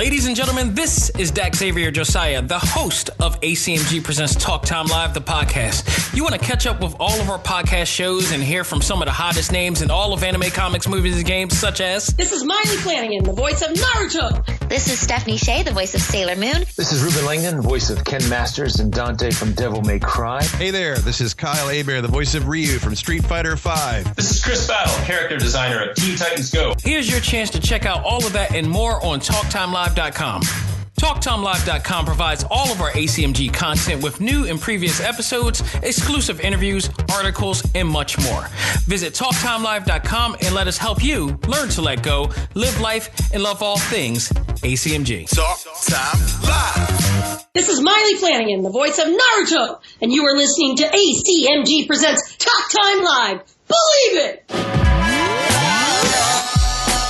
Ladies and gentlemen, this is Dak Xavier Josiah, the host of ACMG Presents Talk Time Live, the podcast. You want to catch up with all of our podcast shows and hear from some of the hottest names in all of anime, comics, movies, and games, such as... This is Miley Flanagan, the voice of Naruto. This is Stephanie Shea, the voice of Sailor Moon. This is Ruben Langdon, voice of Ken Masters and Dante from Devil May Cry. Hey there, this is Kyle Hebert, the voice of Ryu from Street Fighter V. This is Chris Battle, character designer of Teen Titans Go. Here's your chance to check out all of that and more on TalkTimeLive.com. TalkTimeLive.com provides all of our ACMG content with new and previous episodes, exclusive interviews, articles, and much more. Visit TalkTimeLive.com and let us help you learn to let go, live life, and love all things ACMG. Talk Time Live. This is Miley Flanagan, the voice of Naruto, and you are listening to ACMG Presents Talk Time Live. Believe it!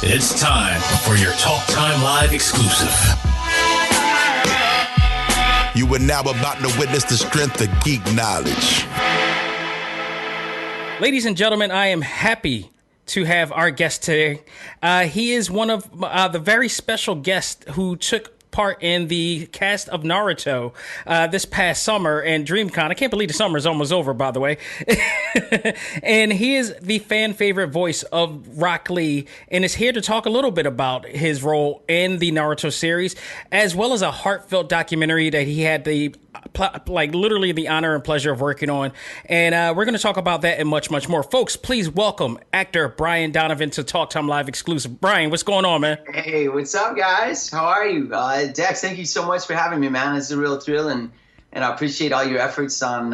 It's time for your Talk Time Live exclusive. You are now about to witness the strength of geek knowledge. Ladies and gentlemen, I am happy to have our guest today. He is one of the very special guests who took part in the cast of Naruto this past summer and DreamCon. I can't believe the summer is almost over, by the way. And he is the fan favorite voice of Rockley and is here to talk a little bit about his role in the Naruto series, as well as a heartfelt documentary that he had the literally the honor and pleasure of working on. And we're going to talk about that and much, much more. Folks, please welcome actor Brian Donovan to Talk Time Live exclusive. Brian, what's going on, man? Hey, what's up, guys? How are you? Dex, thank you so much for having me, man. It's a real thrill, and I appreciate all your efforts on,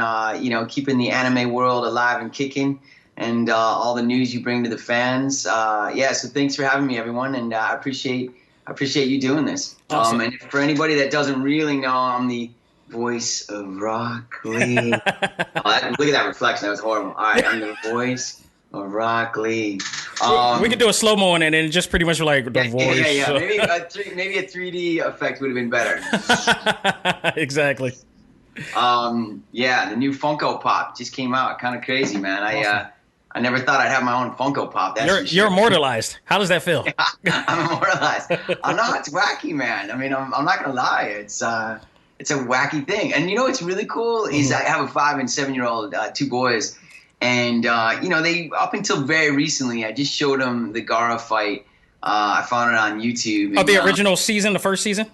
keeping the anime world alive and kicking, and all the news you bring to the fans. So thanks for having me, everyone, and I appreciate you doing this. Awesome. And for anybody that doesn't really know, I'm the voice of Rockley. Look at that reflection. That was horrible. All right, I'm the voice of Rockley. We could do a slow-mo on it and just pretty much like the voice. Yeah. Maybe a 3D effect would have been better. Exactly. The new Funko Pop just came out. Kind of crazy, man. Awesome. I never thought I'd have my own Funko Pop. You're immortalized. How does that feel? I'm immortalized. I know it's wacky, man. I mean, I'm not gonna lie. It's a wacky thing. And you know what's really cool is I have a 5 and 7-year-old, two boys, and they up until very recently I just showed them the Gaara fight. I found it on YouTube. And, the original season, the first season.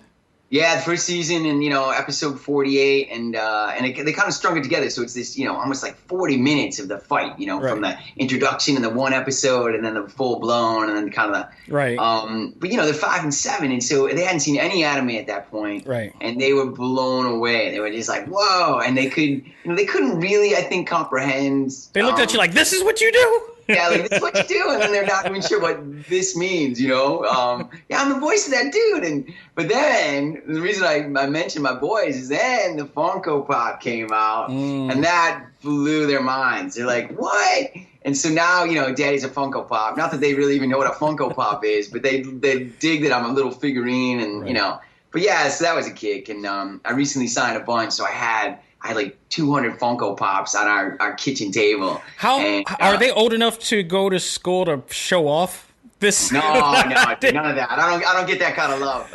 Yeah, the first season, and episode 48, and they kind of strung it together, so it's this almost like 40 minutes of the fight, right. From the introduction and the one episode, and then the full blown, and then kind of the right. But they're 5 and 7, and so they hadn't seen any anime at that point, right? And they were blown away. They were just like, whoa, and they couldn't really, I think, comprehend. They looked at you like, this is what you do. Yeah, like, this is what you do, and then they're not even sure what this means, I'm the voice of that dude, but then the reason I mentioned my boys is then the Funko Pop came out, and that blew their minds. They're like, what? And so now, Daddy's a Funko Pop. Not that they really even know what a Funko Pop is, but they dig that I'm a little figurine, and right. But yeah, so that was a kick, and I recently signed a bunch, so I had like 200 Funko Pops on our kitchen table. Are they old enough to go to school to show off this? No, none of that. I don't get that kind of love.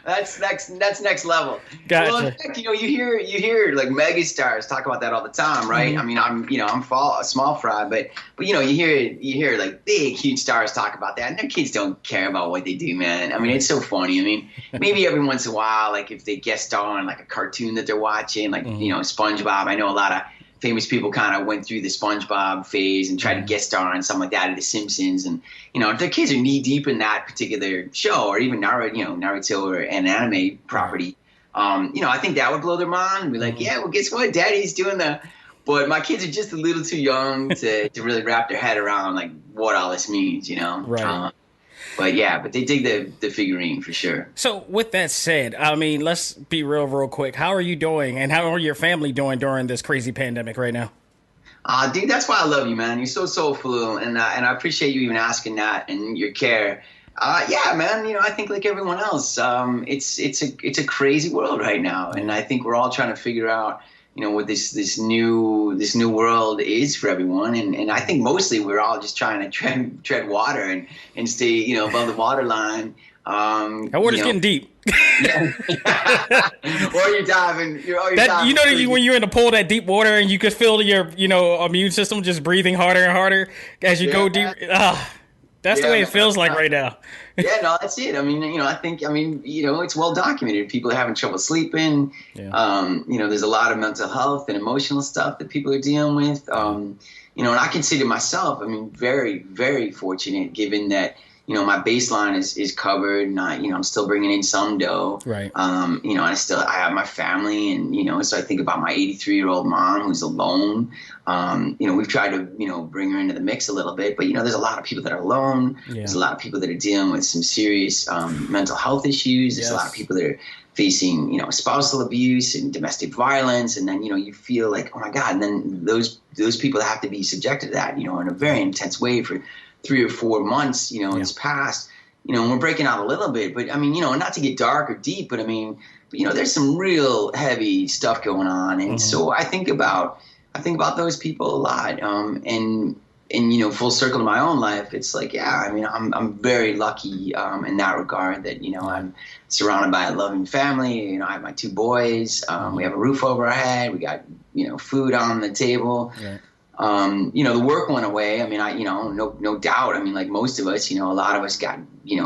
That's next level. Gotcha. Well, in fact, you hear like megastars talk about that all the time, right? Mm-hmm. I mean, I'm a small fry, but you hear like big, huge stars talk about that, and their kids don't care about what they do, man. I mean, it's so funny. I mean, maybe every once in a while, like if they guest star on like a cartoon that they're watching, like SpongeBob. I know a lot of famous people kind of went through the SpongeBob phase and tried to guest star on something like that, or The Simpsons, and if their kids are knee deep in that particular show, or even Naruto or an anime property, I think that would blow their mind and be like, yeah, well, guess what, Daddy's doing the. But my kids are just a little too young to really wrap their head around like what all this means, Right. But they dig the figurine for sure. So with that said, I mean, let's be real quick. How are you doing, and how are your family doing during this crazy pandemic right now? Dude, that's why I love you, man. You're so soulful, and I appreciate you even asking that and your care. Yeah, man. I think like everyone else, it's a crazy world right now, and I think we're all trying to figure out what this new world is for everyone, and I think mostly we're all just trying to tread water and stay above the water line. That water's getting deep. Or you're diving. When you're in the pool, that deep water, and you could feel your, immune system just breathing harder and harder as you go deep. That's the way it feels like right now. Yeah, no, that's it. I mean, it's well documented. People are having trouble sleeping. Yeah. There's a lot of mental health and emotional stuff that people are dealing with. And I consider myself, very, very fortunate given that, my baseline is covered, and I'm still bringing in some dough. Right. I have my family, and so I think about my 83-year-old mom who's alone. We've tried to bring her into the mix a little bit, but there's a lot of people that are alone. Yeah. There's a lot of people that are dealing with some serious mental health issues. There's a lot of people that are facing spousal abuse and domestic violence, and then you feel like, oh my God, and then those people have to be subjected to that in a very intense way for 3 or 4 months, in this past, and we're breaking out a little bit, but not to get dark or deep, but there's some real heavy stuff going on. And so I think about those people a lot. And full circle to my own life, it's like, I'm very lucky, in that regard that, I'm surrounded by a loving family. I have my 2 boys, we have a roof over our head. We got, food on the table. Yeah. The work went away. No doubt. Like most of us, a lot of us got,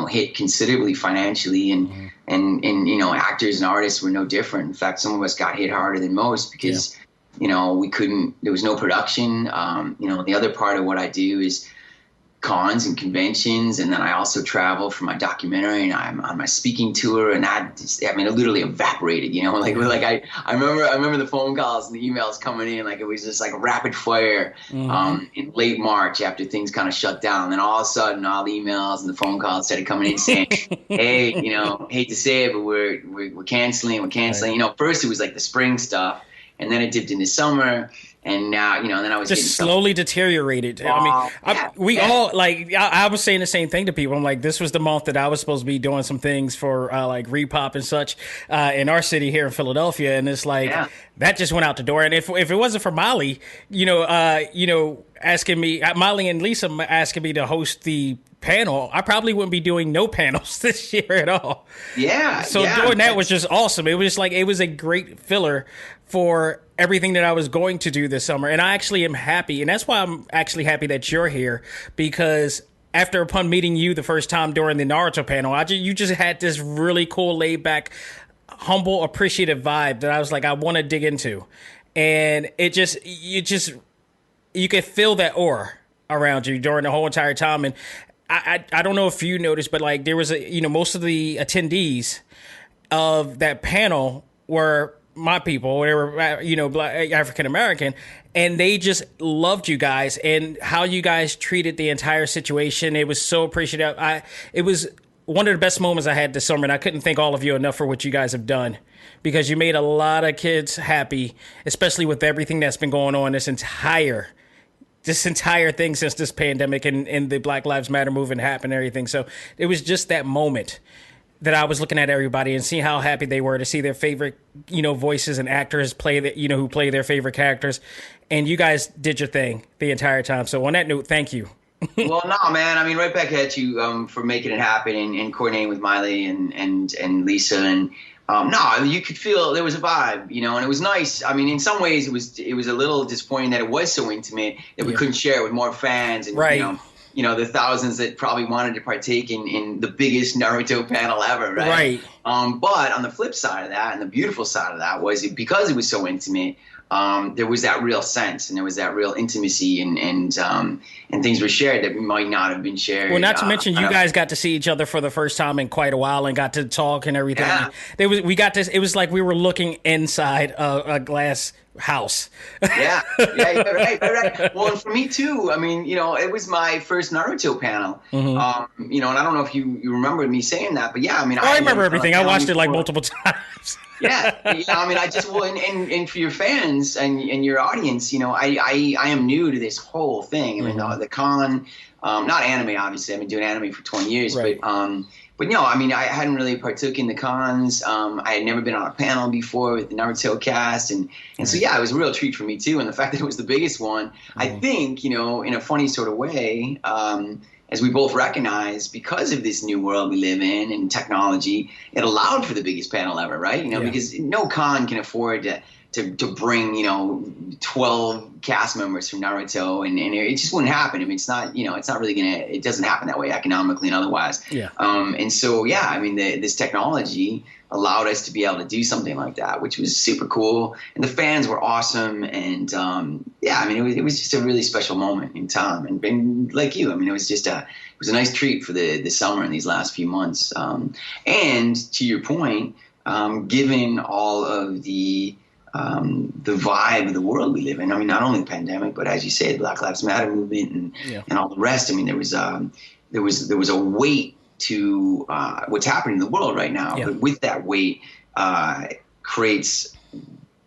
hit considerably financially, and actors and artists were no different. In fact, some of us got hit harder than most because, there was no production. The other part of what I do is cons and conventions, and then I also travel for my documentary, and I'm on my speaking tour, and it literally evaporated, I remember the phone calls and the emails coming in, like it was just like rapid fire in late March after things kind of shut down. Then all of a sudden all the emails and the phone calls started coming in saying, hey, hate to say it, but we're canceling. Right. First it was like the spring stuff, and then it dipped into summer. And now, then I was just slowly deteriorated. I was saying the same thing to people. I'm like, this was the month that I was supposed to be doing some things for like Repop and such in our city here in Philadelphia, and it's like that just went out the door. And if it wasn't for Molly, asking me, Molly and Lisa asking me to host the panel, I probably wouldn't be doing no panels this year at all. Yeah. So doing that was just awesome. It was like, it was a great filler for everything that I was going to do this summer. And I actually am happy. And that's why I'm actually happy that you're here, because upon meeting you the first time during the Naruto panel, you just had this really cool, laid back, humble, appreciative vibe that I was like, I want to dig into. And you could feel that aura around you during the whole entire time. And I don't know if you noticed, but like there was most of the attendees of that panel were my people. They were, Black, African American, and they just loved you guys and how you guys treated the entire situation. It was so appreciative. It was one of the best moments I had this summer, and I couldn't thank all of you enough for what you guys have done, because you made a lot of kids happy, especially with everything that's been going on this entire thing since this pandemic and the Black Lives Matter movement happened and everything. So it was just that moment that I was looking at everybody and seeing how happy they were to see their favorite, voices and actors play that, who play their favorite characters. And you guys did your thing the entire time. So on that note, thank you. Well, no, man. Right back at you for making it happen and coordinating with Miley and Lisa. And you could feel there was a vibe, and it was nice. In some ways it was a little disappointing that it was so intimate that we couldn't share it with more fans. And, right. The thousands that probably wanted to partake in the biggest Naruto panel ever, right? Right. But on the flip side of that, and the beautiful side of that, was because it was so intimate, there was that real sense, and there was that real intimacy, and things were shared that might not have been shared. Well, not to mention you guys got to see each other for the first time in quite a while and got to talk and everything. Yeah. It was like we were looking inside a glass house. Yeah, right. Well, and for me too, it was my first Naruto panel. Mm-hmm. And I don't know if you remember me saying that, but yeah, I remember everything. I watched it like multiple times. Yeah, I just and for your fans and your audience, I am new to this whole thing. The con, not anime, obviously. I've been doing anime for 20 years, Right. but no, I mean, I hadn't really partook in the cons. I had never been on a panel before with the Naruto cast, and so yeah, it was a real treat for me too. And the fact that it was the biggest one, I think, in a funny sort of way, as we both recognize, because of this new world we live in and technology, it allowed for the biggest panel ever, right? Because no con can afford to bring 12 cast members from Naruto, and it just wouldn't happen. I mean, it's not really it doesn't happen that way economically and otherwise. Yeah. And so yeah, I mean, this technology allowed us to be able to do something like that, which was super cool, and the fans were awesome, and yeah, I mean, it was just a really special moment in time, and like you, I mean, it was a nice treat for the summer in these last few months, and to your point, given all of the vibe of the world we live in. I mean, not only the pandemic, but as you say, the Black Lives Matter movement and all the rest. I mean, there was a weight to what's happening in the world right now. Yeah. But with that weight creates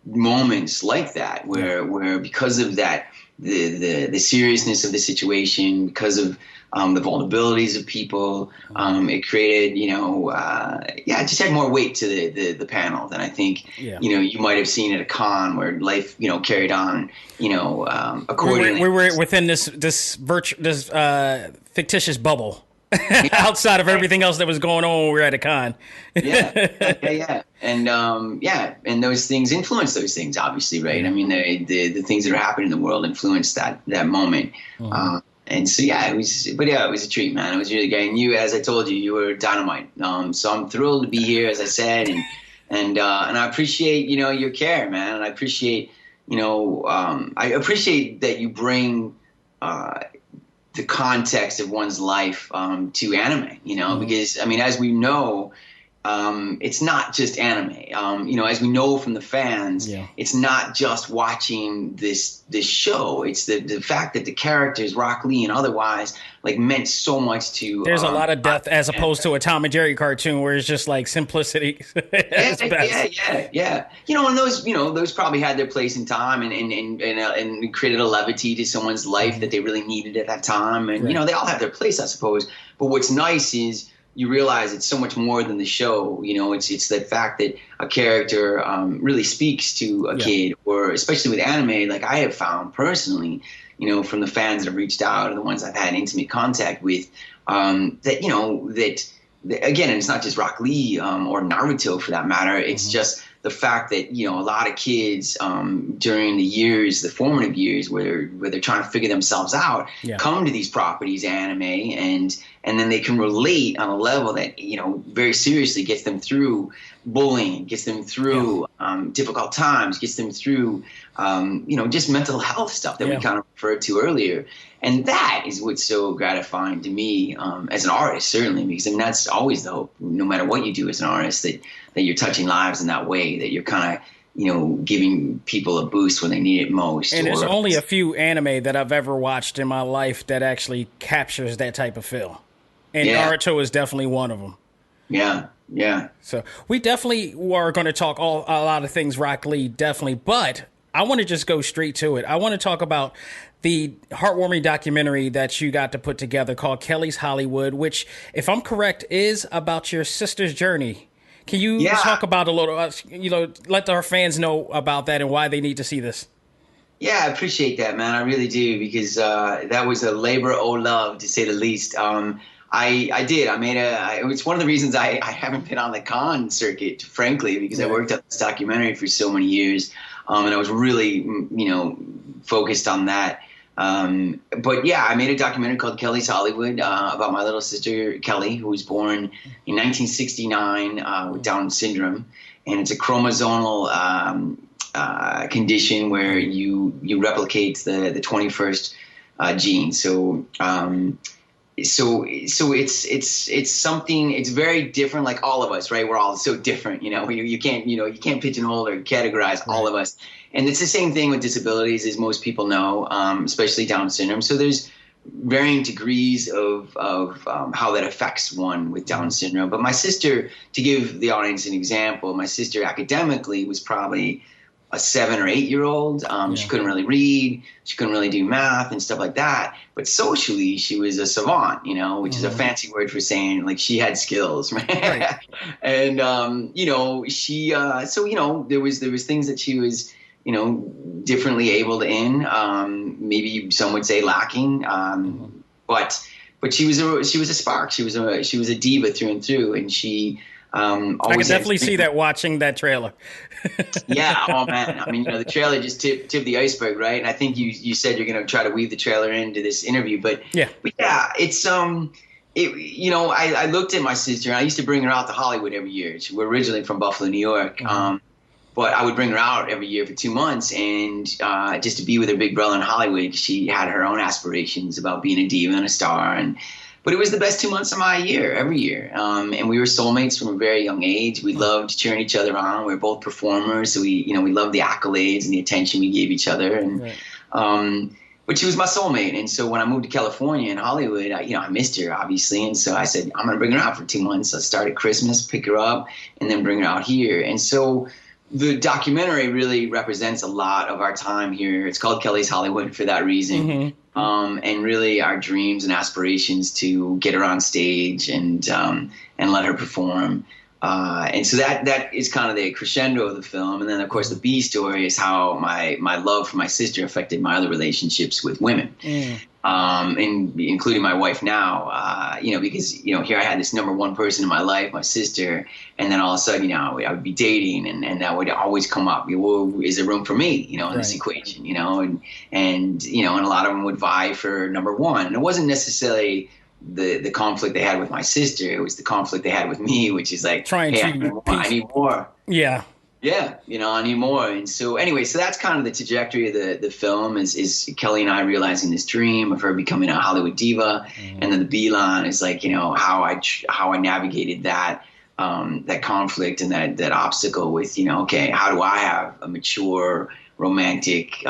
moments like that where because of that, the seriousness of the situation, because of the vulnerabilities of people, it created, it just had more weight to the panel than I think, you might have seen at a con where life, carried on, accordingly. We were within this fictitious bubble. Outside of everything else that was going on when we were at a con. yeah. And and those things influence those things, obviously, right? I mean, the things that are happening in the world influence that moment. And so it was a treat, man. It was really great. And you, as I told you, you were dynamite. So I'm thrilled to be here, as I said, and I appreciate your care, man. And I appreciate that you bring the context of one's life to anime, because I mean, as we know, it's not just anime. As we know from the fans, it's not just watching this show. It's the fact that the characters, Rockley and otherwise, like meant so much to. There's a lot of depth as opposed to a Tom and Jerry cartoon where it's just like simplicity. Yeah. And those probably had their place in time and created a levity to someone's life that they really needed at that time. And they all have their place, I suppose. But what's nice is you realize it's so much more than the show. It's the fact that a character really speaks to a kid, or especially with anime, like I have found personally, from the fans that have reached out and the ones I've had intimate contact with, that again, and it's not just Rock Lee or Naruto for that matter. It's just the fact that a lot of kids during the formative years, where they're trying to figure themselves out, come to these properties, anime, and then they can relate on a level that very seriously gets them through bullying, gets them through difficult times, gets them through just mental health stuff that we kind of referred to earlier. And that is what's so gratifying to me as an artist, certainly, because I mean that's always the hope. No matter what you do as an artist, that you're touching lives in that way, that you're kind of giving people a boost when they need it most. And there's only a few anime that I've ever watched in my life that actually captures that type of feel, and Naruto is definitely one of them. Yeah. So we definitely are going to talk a lot of things, Rock Lee, definitely, but I want to just go straight to it. I want to talk about the heartwarming documentary that you got to put together called Kelly's Hollywood, which, if I'm correct, is about your sister's journey. Can you talk about a little, let our fans know about that and why they need to see this? Yeah, I appreciate that, man. I really do, because that was a labor of love, to say the least. I did. It's one of the reasons I haven't been on the con circuit, frankly, because I worked on this documentary for so many years, and I was really, focused on that. But yeah, I made a documentary called Kelly's Hollywood about my little sister Kelly, who was born in 1969 with Down syndrome, and it's a chromosomal condition where you replicate the 21st gene. So it's something. It's very different, like all of us, right? We're all so different, You can't pigeonhole or categorize all of us. And it's the same thing with disabilities, as most people know, especially Down syndrome. So there's varying degrees of how that affects one with Down syndrome. But my sister, to give the audience an example, my sister academically was probably a 7 or 8 year old. She couldn't really read. She couldn't really do math and stuff like that. But socially, she was a savant, which is a fancy word for saying like she had skills, right? And she there was things that she was differently abled in. Maybe some would say lacking. But she was a spark. She was a diva through and through, and she. I can definitely see that watching that trailer. Yeah. Oh man. I mean, the trailer just tipped the iceberg, right? And I think you said you're going to try to weave the trailer into this interview, but yeah, it's I looked at my sister, and I used to bring her out to Hollywood every year. We're originally from Buffalo, New York. But I would bring her out every year for 2 months, and just to be with her big brother in Hollywood. She had her own aspirations about being a diva and a star, but it was the best 2 months of my year, every year. And we were soulmates from a very young age. We loved cheering each other on. We were both performers, so we loved the accolades and the attention we gave each other. And but she was my soulmate. And so when I moved to California and Hollywood, I missed her, obviously. And so I said, I'm going to bring her out for 2 months. I started Christmas, pick her up, and then bring her out here. And so the documentary really represents a lot of our time here. It's called Kelly's Hollywood for that reason. And really our dreams and aspirations to get her on stage and let her perform. And so that is kind of the crescendo of the film. And then, of course, the B story is how my love for my sister affected my other relationships with women, and including my wife now, because, here I had this number one person in my life, my sister, and then all of a sudden, I would be dating, and that would always come up. Well, is there room for me, in this equation, and a lot of them would vie for number one. And it wasn't necessarily the conflict they had with my sister. It was the conflict they had with me, which is like, I need more. Yeah. Yeah, I need more. And so anyway, so that's kind of the trajectory of the film is Kelly and I realizing this dream of her becoming a Hollywood diva. And then the B line is like, how I navigated that conflict and that obstacle with, okay, how do I have a mature, romantic,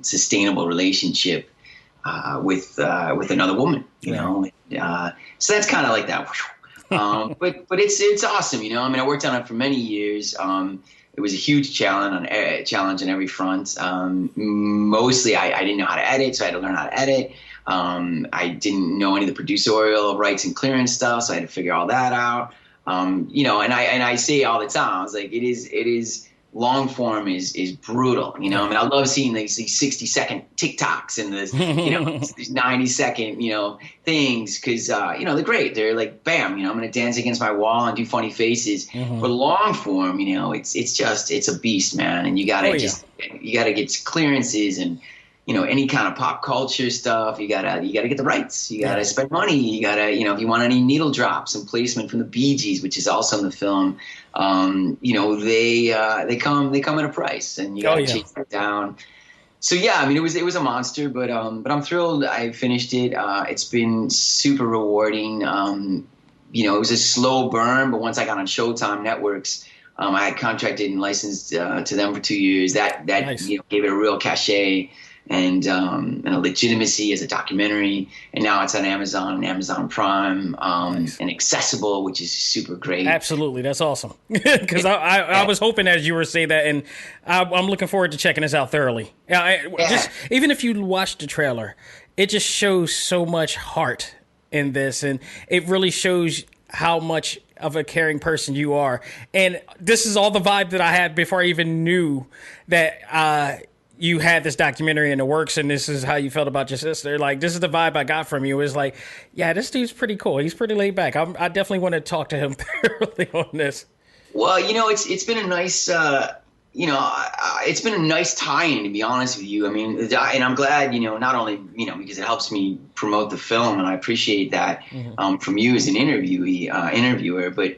sustainable relationship with another woman, so that's kind of like that. But it's awesome, I worked on it for many years. It was a huge challenge on every front. Mostly I didn't know how to edit, so I had to learn how to edit. I didn't know any of the producerial rights and clearance stuff, so I had to figure all that out. And I say all the time, I was like, it is long form is brutal, I love seeing these 60-second TikToks and this, these 90-second, things, because, they're great. They're like, bam, I'm going to dance against my wall and do funny faces. But long form, it's a beast, man. And you got to get clearances and, any kind of pop culture stuff. You gotta get the rights. You gotta spend money. You gotta, if you want any needle drops and placement from the Bee Gees, which is also in the film, they come at a price, and you gotta chase that down. So yeah, it was a monster, but I'm thrilled I finished it. It's been super rewarding. It was a slow burn, but once I got on Showtime Networks, I had contracted and licensed to them for 2 years. That nice. Gave it a real cachet and a legitimacy as a documentary. And now it's on Amazon and Amazon Prime, nice. And accessible, which is super great. Absolutely. That's awesome. Because I was hoping as you were saying that, and I'm looking forward to checking this out thoroughly. Just even if you watch the trailer, it just shows so much heart in this, and it really shows how much of a caring person you are. And this is all the vibe that I had before I even knew that you had this documentary in the works, and this is how you felt about your sister. Like, this is the vibe I got from you. It was like, yeah, this dude's pretty cool. He's pretty laid back. I definitely want to talk to him thoroughly on this. Well, it's been a nice, it's been a nice tie-in, to be honest with you. And I'm glad, not only, because it helps me promote the film, and I appreciate that from you as an interviewer, but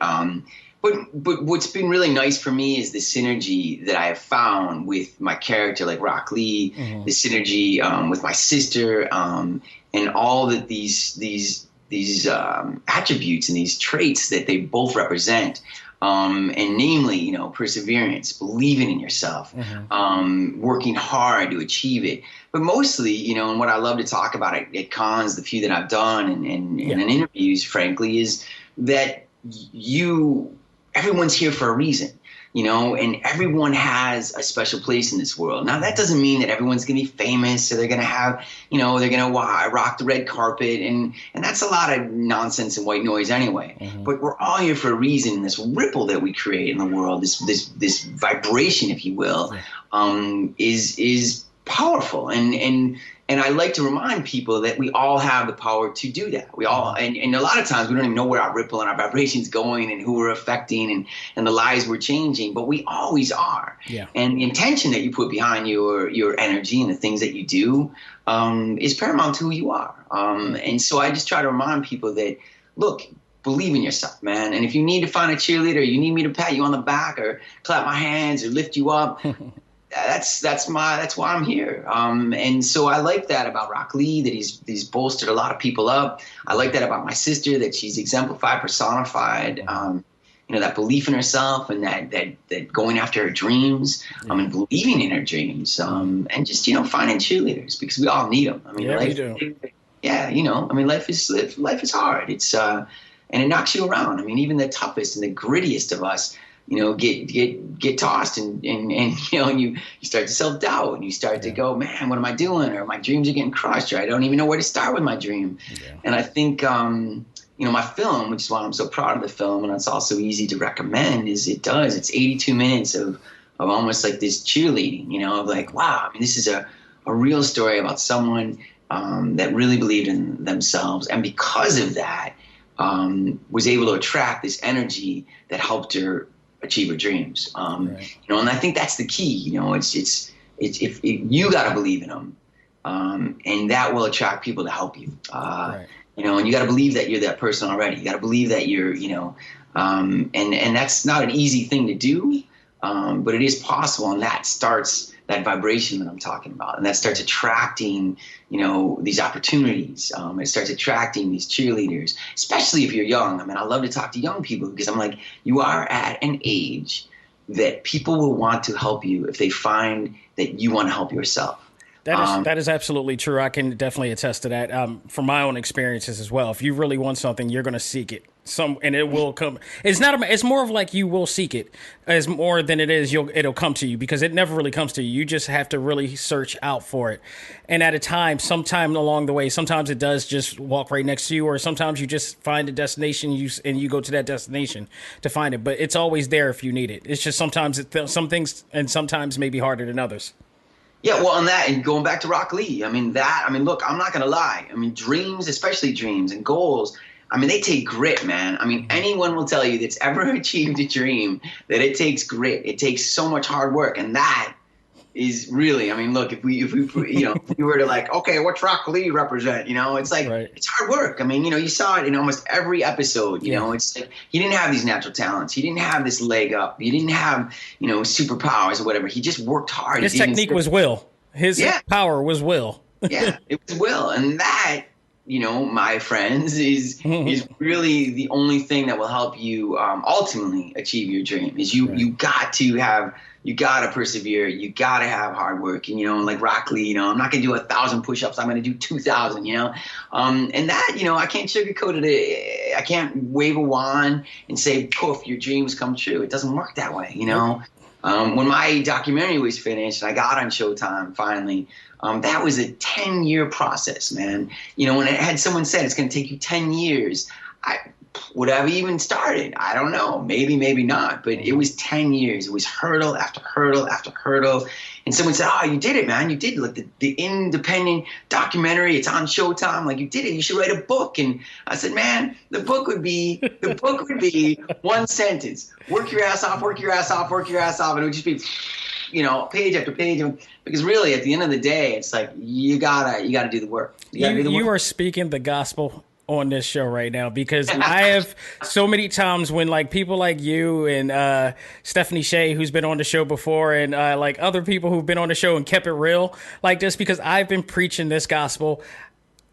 what's been really nice for me is the synergy that I have found with my character, like Rockley, the synergy with my sister, and all that these attributes and these traits that they both represent. And namely, perseverance, believing in yourself, working hard to achieve it. But mostly, and what I love to talk about at cons, the few that I've done and in interviews, frankly, is that everyone's here for a reason. and everyone has a special place in this world. Now, that doesn't mean that everyone's going to be famous or they're going to have, they're going to rock the red carpet. And that's a lot of nonsense and white noise anyway. But we're all here for a reason. This ripple that we create in the world, this vibration, if you will, is powerful. And I like to remind people that we all have the power to do that. We all, and a lot of times we don't even know where our ripple and our vibration's going and who we're affecting and the lives we're changing, but we always are. Yeah. And the intention that you put behind your energy and the things that you do is paramount to who you are. And so I just try to remind people that, look, believe in yourself, man. And if you need to find a cheerleader, you need me to pat you on the back or clap my hands or lift you up, that's why I'm here. And so I like that about Rockley, that he's bolstered a lot of people up. I like that about my sister, that she's exemplified, personified, that belief in herself and that going after her dreams, and believing in her dreams, and just, finding cheerleaders, because we all need them. I mean, we do. Yeah. Life is hard. It's, and it knocks you around. I mean, even the toughest and the grittiest of us, get tossed and you start to self-doubt and you start to go, man, what am I doing? Or my dreams are getting crushed, or I don't even know where to start with my dream. Yeah. And I think, my film, which is why I'm so proud of the film, and it's also easy to recommend, it's 82 minutes of almost like this cheerleading, of like, wow, I mean, this is a real story about someone that really believed in themselves. And because of that, was able to attract this energy that helped her achieve her dreams. And I think that's the key. It's if you got to believe in them, and that will attract people to help you. And you got to believe that you're that person already. You got to believe that you're, and that's not an easy thing to do, but it is possible, and that starts that vibration that I'm talking about, and that starts attracting, these opportunities. It starts attracting these cheerleaders, especially if you're young. I mean, I love to talk to young people because I'm like, you are at an age that people will want to help you if they find that you want to help yourself. That is absolutely true. I can definitely attest to that from my own experiences as well. If you really want something, you're going to seek it. And it will come. It's more of like you will seek it as more than it is it'll come to you, because it never really comes to you. You just have to really search out for it. And at a time, sometime along the way, sometimes it does just walk right next to you, or sometimes you just find a destination and you go to that destination to find it. But it's always there if you need it. It's just sometimes some things and sometimes maybe harder than others. Yeah, well, on that, and going back to Rockley, look, I'm not going to lie. Dreams, especially dreams and goals, they take grit, man. Anyone will tell you that's ever achieved a dream that it takes grit. It takes so much hard work, and that is really, look, if we if we were to like, okay, what's Rockley represent? It's like, It's hard work. You saw it in almost every episode. It's like he didn't have these natural talents. He didn't have this leg up. He didn't have, superpowers or whatever. He just worked hard. His technique was will. His power was will. Yeah, it was will, and that, my friends, is really the only thing that will help you ultimately achieve your dream. Is you got to persevere. You got to have hard work. And like Rockley, I'm not going to do 1,000 push-ups. I'm going to do 2,000. And that, I can't sugarcoat it. I can't wave a wand and say, poof, your dreams come true. It doesn't work that way. When my documentary was finished and I got on Showtime finally, that was a 10-year process, man. When it had someone said it's going to take you 10 years, would I have even started? I don't know. Maybe, maybe not. But it was 10 years. It was hurdle after hurdle after hurdle. And someone said, oh, you did it, man. You did it. Like the independent documentary. It's on Showtime. Like, you did it. You should write a book. And I said, man, the book would be one sentence. Work your ass off, work your ass off, work your ass off. And it would just be, page after page. Because really, at the end of the day, it's like, you gotta do the work. You are speaking the gospel on this show right now, because I have so many times when like people like you and Stephanie Shea, who's been on the show before, and like other people who've been on the show and kept it real, like this, because I've been preaching this gospel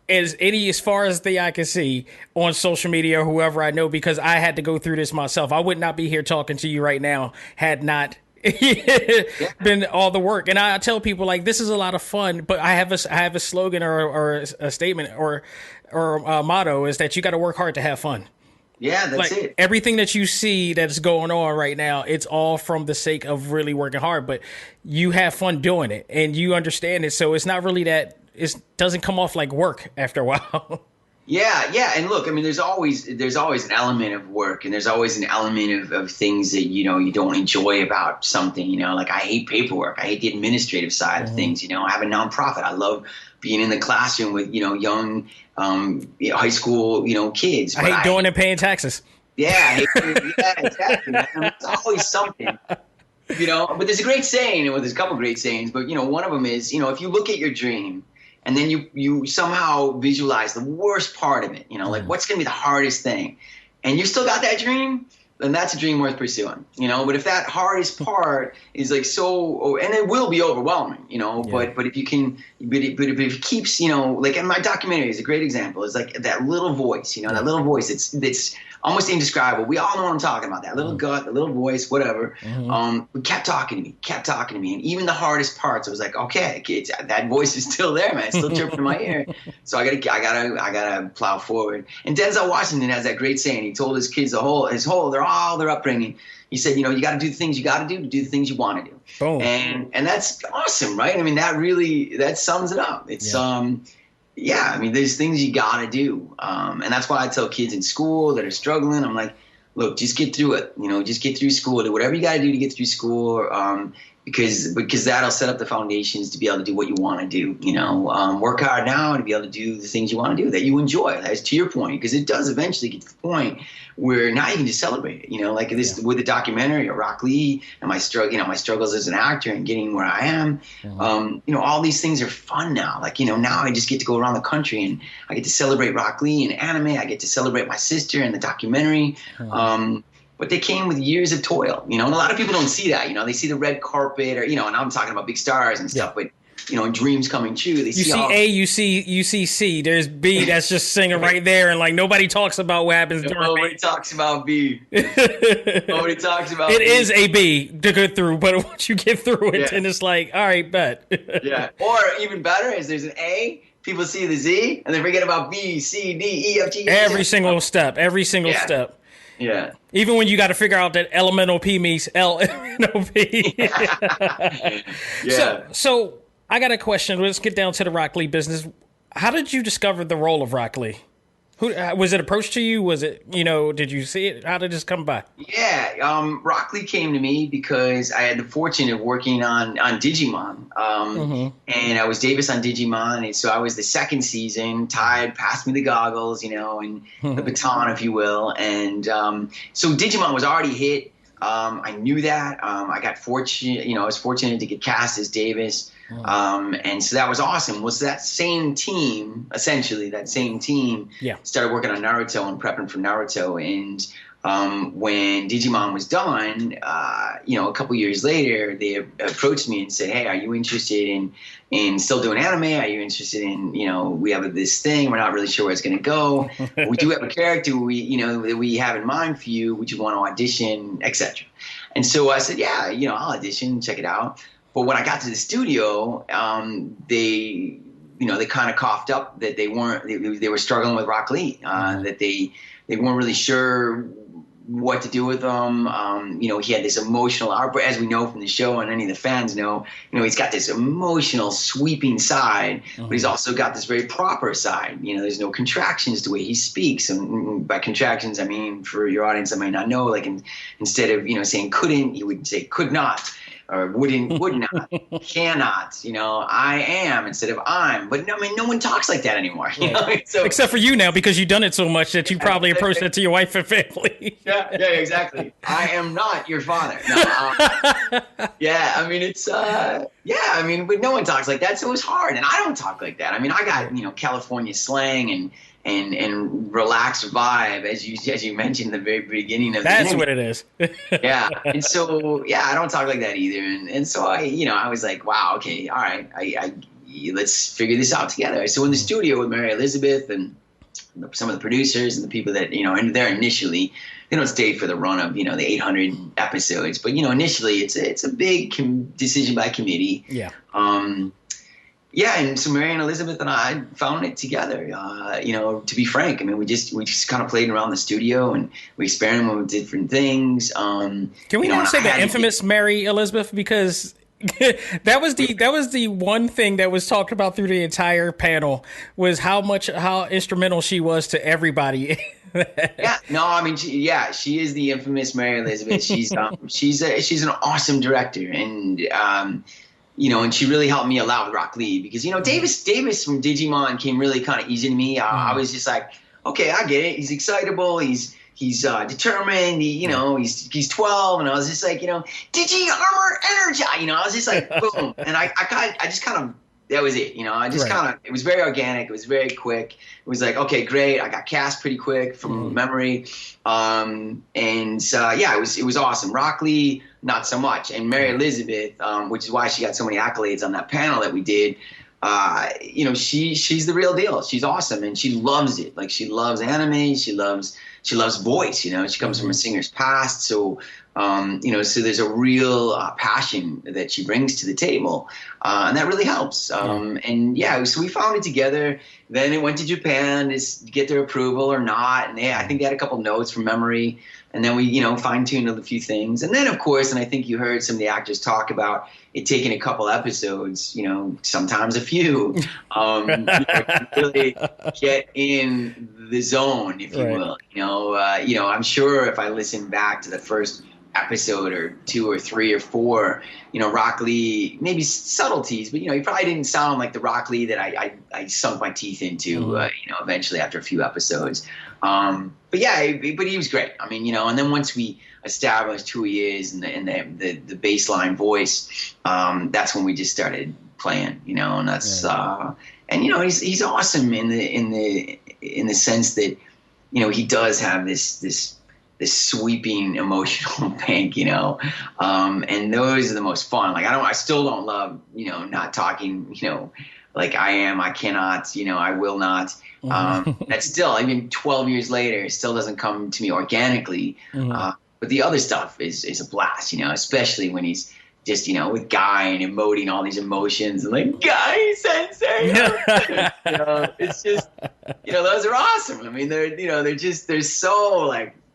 as far as the eye can see on social media or whoever I know, because I had to go through this myself. I would not be here talking to you right now had not been all the work. And I tell people, like, this is a lot of fun, but I have a slogan or a statement or a motto, is that you got to work hard to have fun. Yeah, that's like, it. Everything that you see that's going on right now, it's all from the sake of really working hard, but you have fun doing it and you understand it. So it's not really that it doesn't come off like work after a while. Yeah, and look, I mean, there's always an element of work, and there's always an element of things that you don't enjoy about something. Like I hate paperwork, I hate the administrative side of things. I have a nonprofit. I love being in the classroom with young high school kids. I hate doing and paying taxes. Yeah, exactly. I mean, it's always something. But there's a great saying, and there's a couple great sayings, but one of them is if you look at your dream. And then you somehow visualize the worst part of it, like what's going to be the hardest thing. And you still got that dream, then that's a dream worth pursuing, But if that hardest part is like and it will be overwhelming, but if you can, but if it keeps, like in my documentary is a great example. It's like that little voice, that little voice. It's almost indescribable. We all know what I'm talking about. That little gut, the little voice, whatever. It kept talking to me, and even the hardest parts, I was like, okay, kids, that voice is still there, man. It's still chirping in my ear. So I gotta plow forward. And Denzel Washington has that great saying. He told his kids their upbringing. He said, you got to do the things you got to do the things you want to do. Boom. And that's awesome, right? I mean, that sums it up. It's yeah, I mean, there's things you got to do. And that's why I tell kids in school that are struggling, I'm like, look, just get through it. Just get through school. Do whatever you got to do to get through school. Because that'll set up the foundations to be able to do what you want to do. Work hard now to be able to do the things you want to do that you enjoy. That's to your point, because it does eventually get to the point where now you can just celebrate it. Like this with the documentary of Rockley and my struggles as an actor and getting where I am. All these things are fun now. Like now I just get to go around the country and I get to celebrate Rockley and anime. I get to celebrate my sister and the documentary. But they came with years of toil, and a lot of people don't see that, they see the red carpet or, and I'm talking about big stars and stuff, but, dreams coming true. You see A, you see C, there's B that's just singing right there. And like, nobody talks about what happens during Nobody talks about B. Nobody talks about It B. is a B to go through, but once you get through it, then it's like, all right, bet. Yeah. Or even better is there's an A, people see the Z, and they forget about B, C, D, E, F, G. Every single step. Yeah. Even when you got to figure out that elemental P means elemental P. Yeah. So I got a question. Let's get down to the Rockley business. How did you discover the role of Rockley? Who was it approached to you? Was it, did you see it? How did this come by? Yeah, Rockley came to me because I had the fortune of working on Digimon. And I was Davis on Digimon, and so I was the second season. Tide passed me the goggles, and the baton, if you will. And so Digimon was already hit. I knew that. I got fortunate, I was fortunate to get cast as Davis. And so that was awesome. Was that same team, essentially, started working on Naruto and prepping for Naruto. And when Digimon was done, a couple years later, they approached me and said, hey, are you interested in still doing anime? Are you interested in, we have this thing, we're not really sure where it's going to go. We do have a character that we have in mind for you. Would you want to audition, etc.? And so I said, yeah, I'll audition, check it out. But when I got to the studio, they kind of coughed up that they were struggling with Rockley, that they weren't really sure what to do with him. He had this emotional outburst, as we know from the show, and any of the fans know. He's got this emotional, sweeping side, but he's also got this very proper side. There's no contractions the way he speaks, and by contractions, I mean, for your audience that might not know, like instead of saying couldn't, he would say could not. Or would not, cannot, I am instead of I'm. But no, no one talks like that anymore. So, except for you now, because you've done it so much that you probably approached it to your wife and family. Yeah, exactly. I am not your father. No, it's but no one talks like that, so it was hard. And I don't talk like that. I mean, I got, California slang and relaxed vibe, as you mentioned in the very beginning of that's the what it is. Yeah, and so I don't talk like that either, and so I was like, wow, okay, all right, let's figure this out together. So in the studio with Mary Elizabeth and some of the producers and the people that and there initially, they don't stay for the run of the 800 episodes, but initially it's a big decision by committee. Yeah. Yeah, and so Mary and Elizabeth and I found it together. To be frank, I mean, we just kind of played around the studio and we experimented with different things. Can we now say the infamous Mary Elizabeth, because that was the one thing that was talked about through the entire panel, was how instrumental she was to everybody. Yeah, no, I mean, she is the infamous Mary Elizabeth. She's an awesome director, and and she really helped me a lot with Rockley, because Davis from Digimon came really kind of easy to me. I was just like, okay, I get it. He's excitable. He's determined. He's 12, and I was just like, Digi Armor Energy. I was just like, boom, and I just kind of. That was it, I just kind of, it was very organic. It was very quick. It was like, okay, great. I got cast pretty quick from memory. It was awesome. Rockley, not so much. And Mary Elizabeth, which is why she got so many accolades on that panel that we did. She's the real deal. She's awesome. And she loves it. Like, she loves anime. She loves voice, she comes from a singer's past. So, so there's a real passion that she brings to the table, and that really helps. So we found it together. Then it went to Japan to get their approval or not, and I think they had a couple notes from memory, and then we fine-tuned a few things. And then, of course, and I think you heard some of the actors talk about it taking a couple episodes, sometimes a few, to really get in the zone, if you will. I'm sure if I listen back to the first episode or 2 or 3 or 4, Rockley, maybe subtleties, but he probably didn't sound like the Rockley that I sunk my teeth into eventually after a few episodes. But he was great. I mean, and then once we established who he is and the baseline voice, that's when we just started playing, and that's he's awesome in the sense that he does have this sweeping emotional bank, and those are the most fun. Like, I still don't love, not talking, like I cannot, I will not. That's still, even 12 years later, it still doesn't come to me organically. But the other stuff is a blast, especially when he's just, with Guy and emoting all these emotions and like, Guy Sensei. It's just, those are awesome. I mean, they're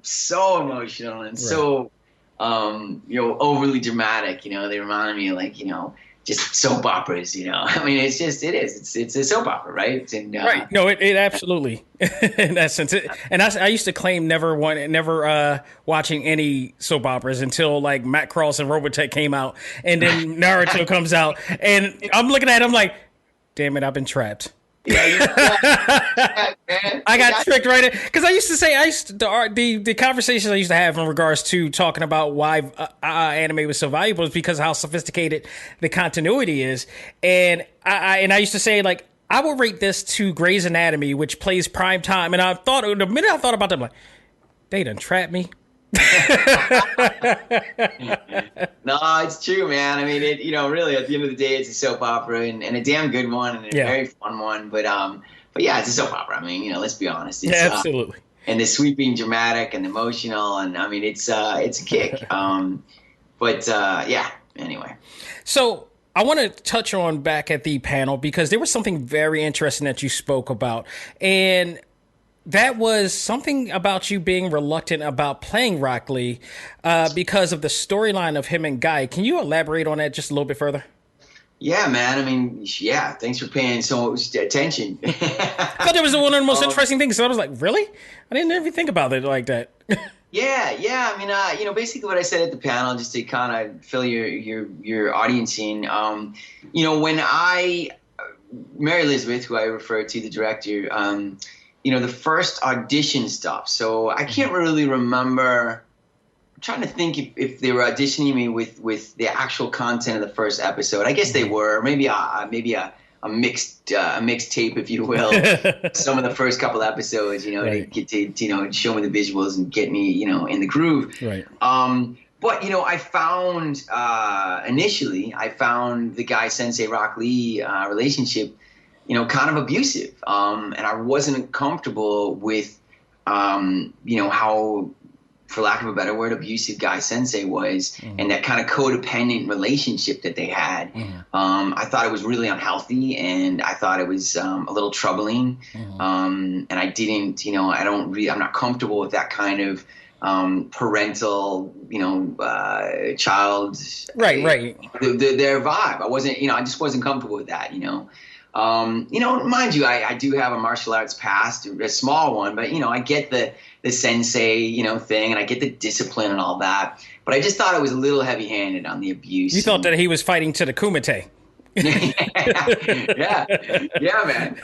so emotional and so overly dramatic. They remind me of just soap operas. I mean, it's a soap opera, right? And, right. No, it absolutely in that sense. I used to claim never watching any soap operas until like Matt Cross and Robotech came out, and then Naruto comes out, and I'm looking at it, I'm like, damn it, I've been trapped. I got tricked right in, because I used to say the conversations I used to have in regards to talking about why anime was so valuable is because of how sophisticated the continuity is, and I used to say, like, I will rate this to Grey's Anatomy, which plays prime time, and the minute I thought about them, like, they done trapped me. No, it's true, man. I mean, really, at the end of the day, it's a soap opera, and a damn good one, and a very fun one. But yeah, it's a soap opera. I mean, let's be honest. It's, absolutely. And the sweeping, dramatic, and emotional, and I mean, it's a kick. Anyway. So I want to touch on back at the panel, because there was something very interesting that you spoke about, and that was something about you being reluctant about playing Rockley because of the storyline of him and Guy. Can you elaborate on that just a little bit further? Yeah, man. I mean, thanks for paying so much attention. I thought that was one of the most interesting things. So I was like, really? I didn't ever think about it like that. Yeah. I mean, basically what I said at the panel, just to kind of fill your audience in, when Mary Elizabeth, who I referred to, the director, the first audition stuff. So I can't really remember. I'm trying to think if they were auditioning me with the actual content of the first episode. I guess they were. Maybe a mixed tape, if you will. Some of the first couple episodes, to get to show me the visuals and get me in the groove. Right. But I found initially the Guy Sensei Rockley relationship kind of abusive. And I wasn't comfortable with, how for lack of a better word, abusive guy sensei was, and that kind of codependent relationship that they had. I thought it was really unhealthy, and I thought it was a little troubling. And I didn't, I'm not comfortable with that kind of parental, child. Right. Their vibe. I wasn't, I just wasn't comfortable with that, mind you, I do have a martial arts past, a small one, but I get the sensei, thing, and I get the discipline and all that. But I just thought it was a little heavy-handed on the abuse. You thought that he was fighting to the kumite. yeah, man.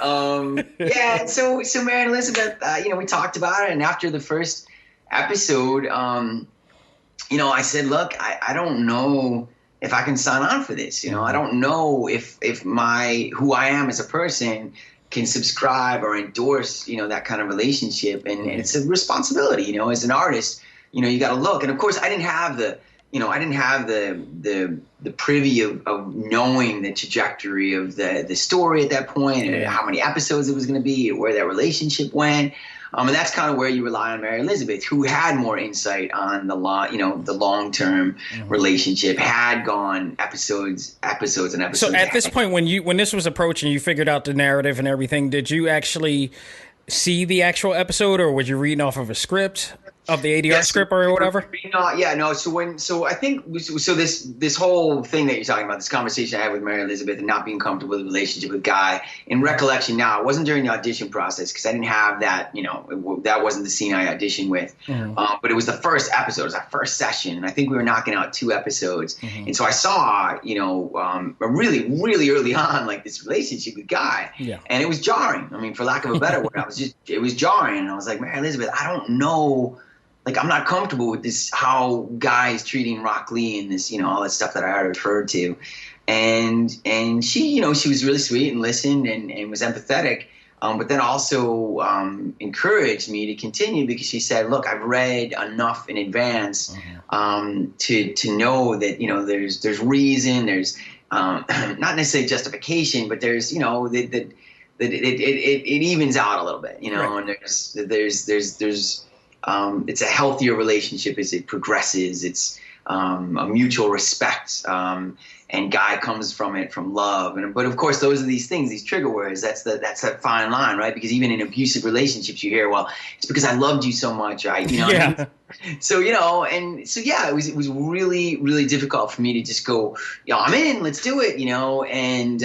So Mary Elizabeth, we talked about it, and after the first episode, I said, look, I don't know if I can sign on for this. I don't know if who I am as a person can subscribe or endorse, that kind of relationship. And it's a responsibility, as an artist, you got to look. And of course, I didn't have the privy of knowing the trajectory of the story at that point, and how many episodes it was going to be, or where that relationship went. And that's kind of where you rely on Mary Elizabeth, who had more insight on the long-term relationship, had gone episodes and episodes. So at this point, when this was approaching, you figured out the narrative and everything, did you actually see the actual episode, or was you reading off of a script? Of the ADR script or whatever? So I think this whole thing that you're talking about, this conversation I had with Mary Elizabeth and not being comfortable with the relationship with Guy, in recollection now, it wasn't during the audition process because I didn't have that, that wasn't the scene I auditioned with. But it was the first episode, it was our first session, and I think we were knocking out 2 episodes. And so I saw, really, really early on, like this relationship with Guy. Yeah. And it was jarring. I mean, for lack of a better word, it was jarring. And I was like, Mary Elizabeth, I don't know. Like, I'm not comfortable with this, how Guy is treating Rockley and this, all that stuff that I already referred to. And she, she was really sweet and listened and was empathetic, but then also encouraged me to continue because she said, look, I've read enough in advance to know that, there's reason, there's not necessarily justification, but there's, that it evens out a little bit, and there's it's a healthier relationship as it progresses. It's a mutual respect, and Guy comes from it from love. But of course, those are these things, these trigger words. That's that fine line, right? Because even in abusive relationships, you hear, well, it's because I loved you so much, Yeah. So it was really, really difficult for me to just go, I'm in, let's do it, and.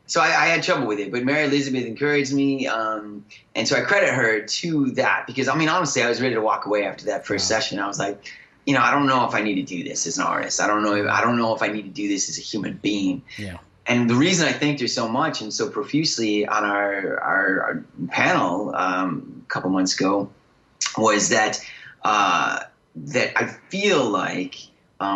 So I had trouble with it, but Mary Elizabeth encouraged me, and so I credit her to that because, honestly, I was ready to walk away after that first session. I was like, I don't know if I need to do this as an artist. I don't know if I need to do this as a human being. Yeah. And the reason I thanked her so much and so profusely on our panel a couple months ago was that that I feel like,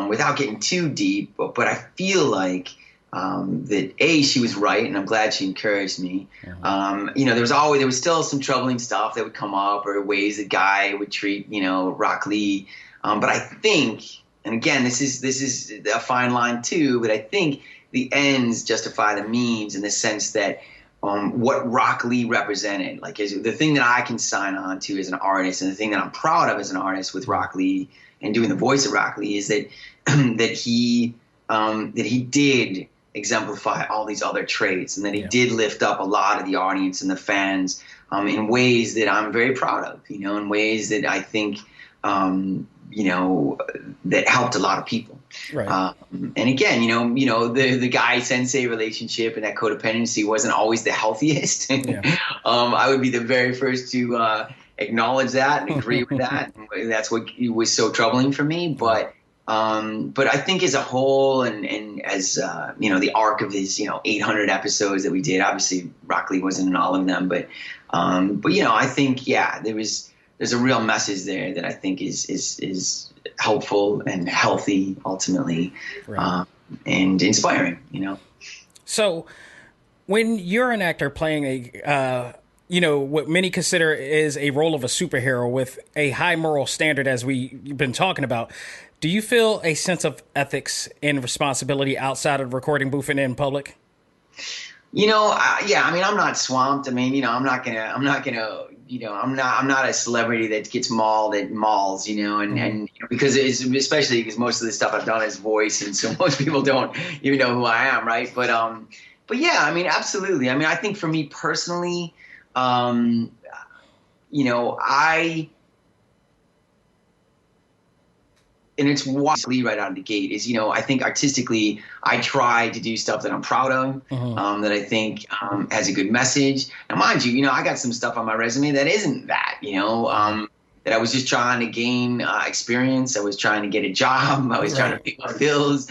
without getting too deep, but I feel like. That she was right, and I'm glad she encouraged me. There was still some troubling stuff that would come up, or ways that Guy would treat, Rockley. But I think, and again, this is a fine line too, but I think the ends justify the means in the sense that what Rockley represented, like, is the thing that I can sign on to as an artist, and the thing that I'm proud of as an artist with Rockley and doing the voice of Rockley is that that he did exemplify all these other traits, and that he did lift up a lot of the audience and the fans in ways that I'm very proud of, in ways that I think, that helped a lot of people. Right. And again, the Guy sensei relationship and that codependency wasn't always the healthiest. I would be the very first to acknowledge that and agree with that. And that's what was so troubling for me. But I think as a whole, and as the arc of these 800 episodes that we did, obviously Rockley wasn't in all of them, but I think there's a real message there that I think is helpful and healthy ultimately, right. And inspiring. So when you're an actor playing a what many consider is a role of a superhero with a high moral standard, as we've been talking about, do you feel a sense of ethics and responsibility outside of the recording booth and in public? I'm not swamped. I'm not gonna, I'm not a celebrity that gets mauled at malls, and because especially because most of the stuff I've done is voice, and so most people don't even know who I am, right? But yeah, I mean, absolutely. I mean, I think for me personally, and it's wisely right out of the gate is, I think artistically, I try to do stuff that I'm proud of, that I think has a good message. Now, mind you, I got some stuff on my resume that isn't that, that I was just trying to gain experience. I was trying to get a job. I was trying to pay my bills.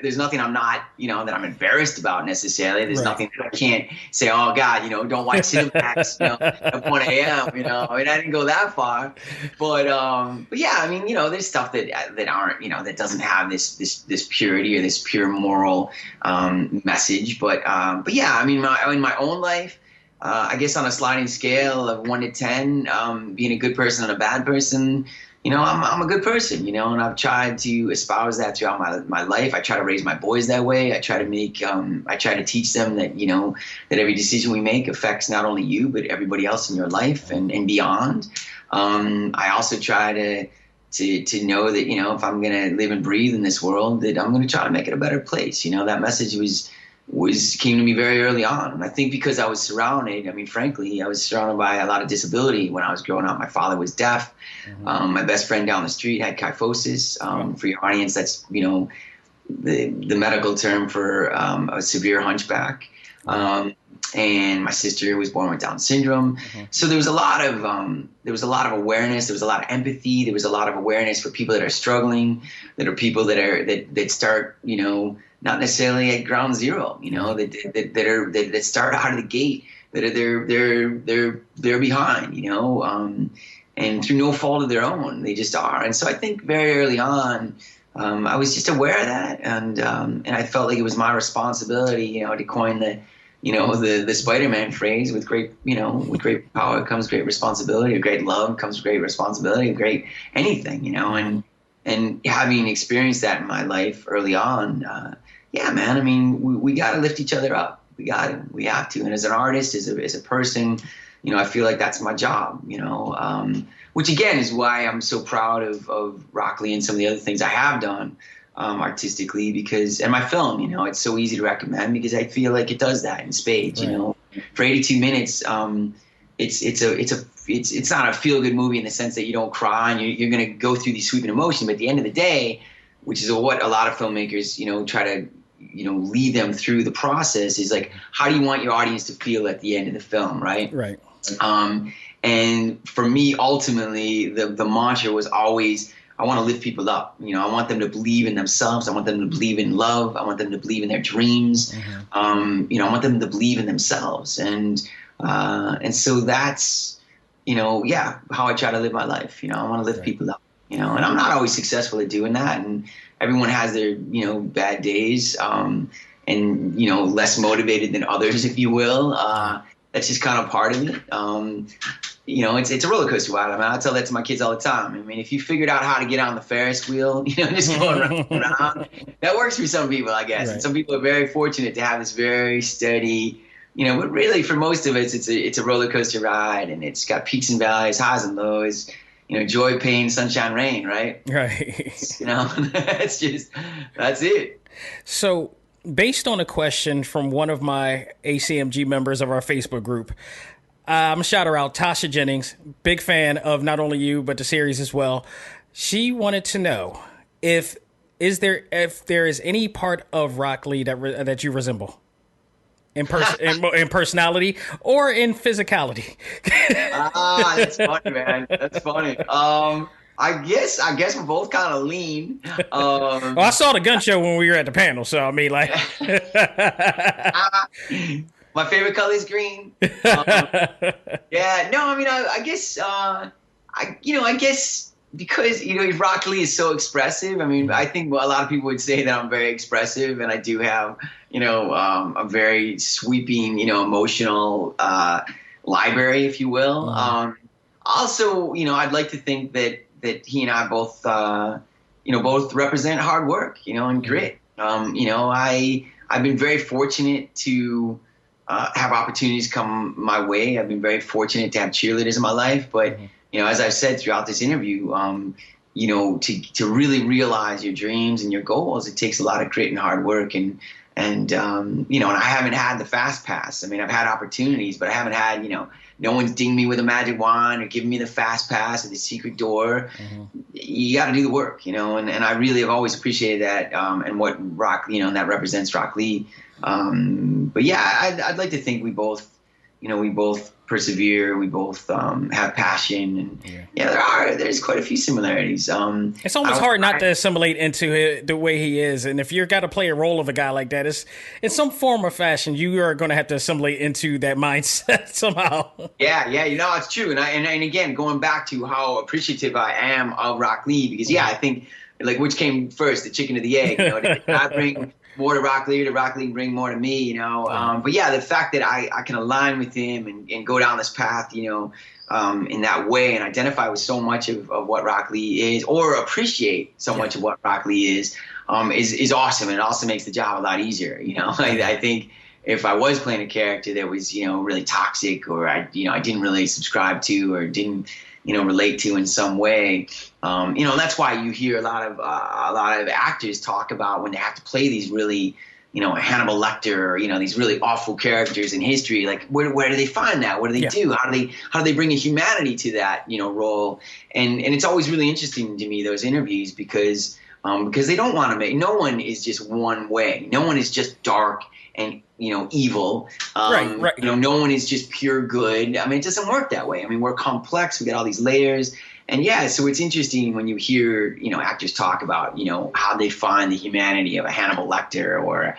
There's nothing I'm not, that I'm embarrassed about necessarily. There's nothing that I can't say, oh God, don't watch Cinemax, at 1 a.m., I didn't go that far, but yeah, I mean, there's stuff that aren't, that doesn't have this purity or this pure moral, message. But yeah, I mean, in my own life, I guess on a sliding scale of 1 to 10, being a good person and a bad person, I'm a good person, and I've tried to espouse that throughout my life. I try to raise my boys that way. I try to teach them that, that every decision we make affects not only you, but everybody else in your life and beyond. I also try to know that, if I'm going to live and breathe in this world, that I'm going to try to make it a better place. That message came to me very early on. And I think because I was surrounded, frankly, I was surrounded by a lot of disability when I was growing up. My father was deaf. My best friend down the street had kyphosis. For your audience, that's, the medical term for a severe hunchback. And my sister was born with Down syndrome. So there was a lot of awareness. There was a lot of empathy. There was a lot of awareness for people that are struggling, that are people that start, not necessarily at ground zero, that start out of the gate, that are they're behind, and through no fault of their own, they just are. And so I think very early on, I was just aware of that, and I felt like it was my responsibility, to coin the Spider-Man phrase, with great power comes great responsibility, with great love comes great responsibility, with great anything, and having experienced that in my life early on, yeah, man, I mean, we got to lift each other up. We have to. And as an artist, as a person, I feel like that's my job, which again is why I'm so proud of Rockley and some of the other things I have done artistically, and my film, it's so easy to recommend because I feel like it does that in spades, for 82 minutes. It's not a feel good movie in the sense that you don't cry and you're going to go through these sweeping emotions. But at the end of the day, which is what a lot of filmmakers, try to, lead them through the process, is like, how do you want your audience to feel at the end of the film, right? Right. And for me, ultimately, the mantra was always, I want to lift people up. I want them to believe in themselves. I want them to believe in love. I want them to believe in their dreams. I want them to believe in themselves. And so that's, how I try to live my life. I want to lift people up, and I'm not always successful at doing that. And everyone has their, bad days, and, less motivated than others, if you will. That's just kind of part of it. It's a roller coaster ride. I tell that to my kids all the time. If you figured out how to get on the Ferris wheel, just going around, that works for some people, I guess. Right. And some people are very fortunate to have this very steady, but really for most of us, it's a roller coaster ride, and it's got peaks and valleys, highs and lows. Joy, pain, sunshine, rain, right? Right. that's it. So, based on a question from one of my ACMG members of our Facebook group, I'm going to shout her out, Tasha Jennings, big fan of not only you, but the series as well. She wanted to know if there is any part of Rockley that you resemble. In personality or in physicality. That's funny, man. That's funny. I guess we're both kind of lean. Well, I saw the gun show when we were at the panel, so I mean, like, my favorite color is green. Yeah, no, I guess, I guess because Rockley is so expressive. I think a lot of people would say that I'm very expressive, and I do have, a very sweeping, emotional library, if you will. Also, I'd like to think that he and I both, both represent hard work, and grit. I've been very fortunate to have opportunities come my way. I've been very fortunate to have cheerleaders in my life, but as I've said throughout this interview, to really realize your dreams and your goals, it takes a lot of grit and hard work. And I haven't had the fast pass. I mean, I've had opportunities, but I haven't had, no one's dinged me with a magic wand or giving me the fast pass or the secret door. You got to do the work, and I really have always appreciated that, and what that represents Rockley. But yeah, I'd like to think we both persevere. We both have passion, and there's quite a few similarities. It's almost hard not to assimilate into the way he is, and if you're got to play a role of a guy like that, it's in some form or fashion you are going to have to assimilate into that mindset somehow. Yeah, it's true, and again, going back to how appreciative I am of Rockley, because I think like which came first, the chicken or the egg? Did I bring more to Rockley, or did Rockley bring more to me, But yeah, the fact that I can align with him and go down this path, in that way and identify with so much of what Rockley is, or appreciate so much of what Rockley is awesome. And it also makes the job a lot easier, I think if I was playing a character that was, really toxic, or I didn't really subscribe to, or didn't, relate to in some way. That's why you hear a lot of actors talk about when they have to play these really, Hannibal Lecter, or, these really awful characters in history. Like, where do they find that? What do they do? How do they bring a humanity to that, role? And it's always really interesting to me, those interviews, because they don't want to make. No one is just one way. No one is just dark and evil. Right. No one is just pure good. I mean, it doesn't work that way. I mean, we're complex. We got all these layers. And so it's interesting when you hear, actors talk about, how they find the humanity of a Hannibal Lecter, or,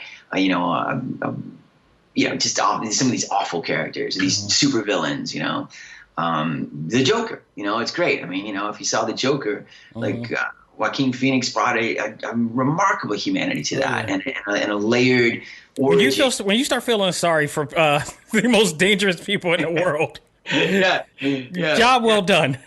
just some of these awful characters, these super villains, the Joker, it's great. I mean, if you saw the Joker, like, Joaquin Phoenix brought a remarkable humanity to that, and a layered origin. When you start feeling sorry for the most dangerous people in the world, job well done.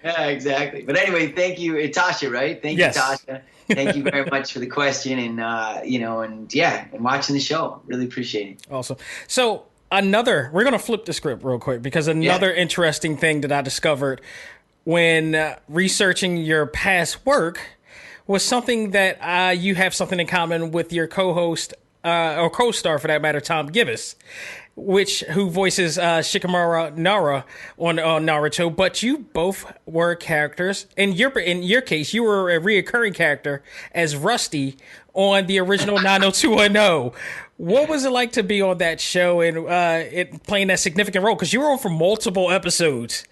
Yeah, exactly. But anyway, thank you, Tasha. Right? Thank you, Tasha. Thank you very much for the question, and and watching the show. Really appreciate it. Awesome. So we're gonna flip the script real quick, because another interesting thing that I discovered when researching your past work was something that you have something in common with your co-host or co-star, for that matter, Tom Gibbs, who voices Shikamaru Nara on Naruto. But you both were characters. In your case, you were a reoccurring character as Rusty on the original 90210. What was it like to be on that show and playing that significant role? Because you were on for multiple episodes.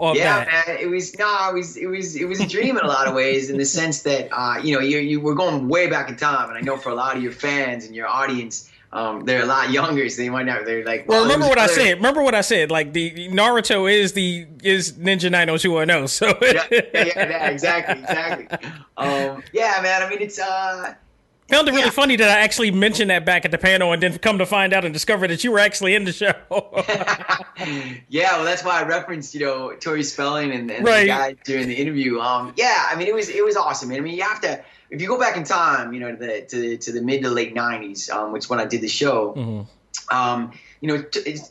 Man, it was a dream in a lot of ways, in the sense that you were going way back in time, and I know for a lot of your fans and your audience, they're a lot younger, so they might not. They're like, well, remember what I said. Remember what I said. Like, the Naruto is Ninja 90210. So yeah, exactly. Man. I mean, it's found it really funny that I actually mentioned that back at the panel, and then come to find out and discover that you were actually in the show. Yeah, well, that's why I referenced, Tori Spelling and the guy during the interview. I mean, it was awesome. I mean, you have to, if you go back in time, to the mid to late 90s, which when I did the show,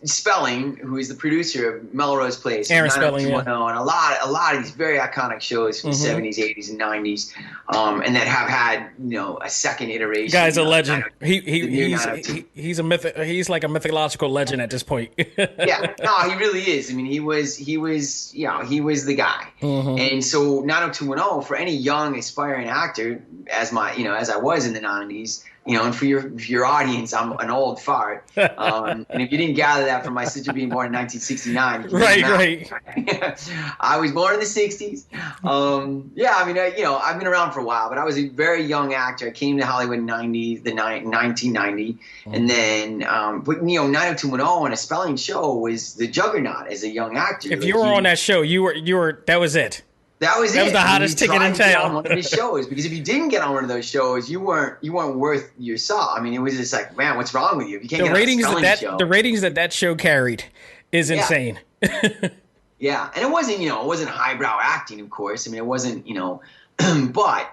Spelling, who is the producer of Melrose Place, Aaron Spelling, and a lot of these very iconic shows from the 70s, 80s, and 90s, and that have had a second iteration. Guy's a legend. He's a myth. He's like a mythological legend at this point. Yeah, no, he really is. I mean, he was the guy. And so 90210, for any young aspiring actor, as I was in the 90s. And for your audience, I'm an old fart. And if you didn't gather that from my sister being born in 1969, right. I was born in the 60s. I've been around for a while, but I was a very young actor. I came to Hollywood in 1990, and then, 90210 and a Spelling show was the juggernaut as a young actor. If you were on that show, you were. That was it. That was the hottest ticket in town. On one of his shows, because if you didn't get on one of those shows, you weren't worth your salt. I mean, it was just like, man, what's wrong with you? If you can't the ratings that show carried is insane. Yeah, and it wasn't highbrow acting, of course. I mean, it wasn't, but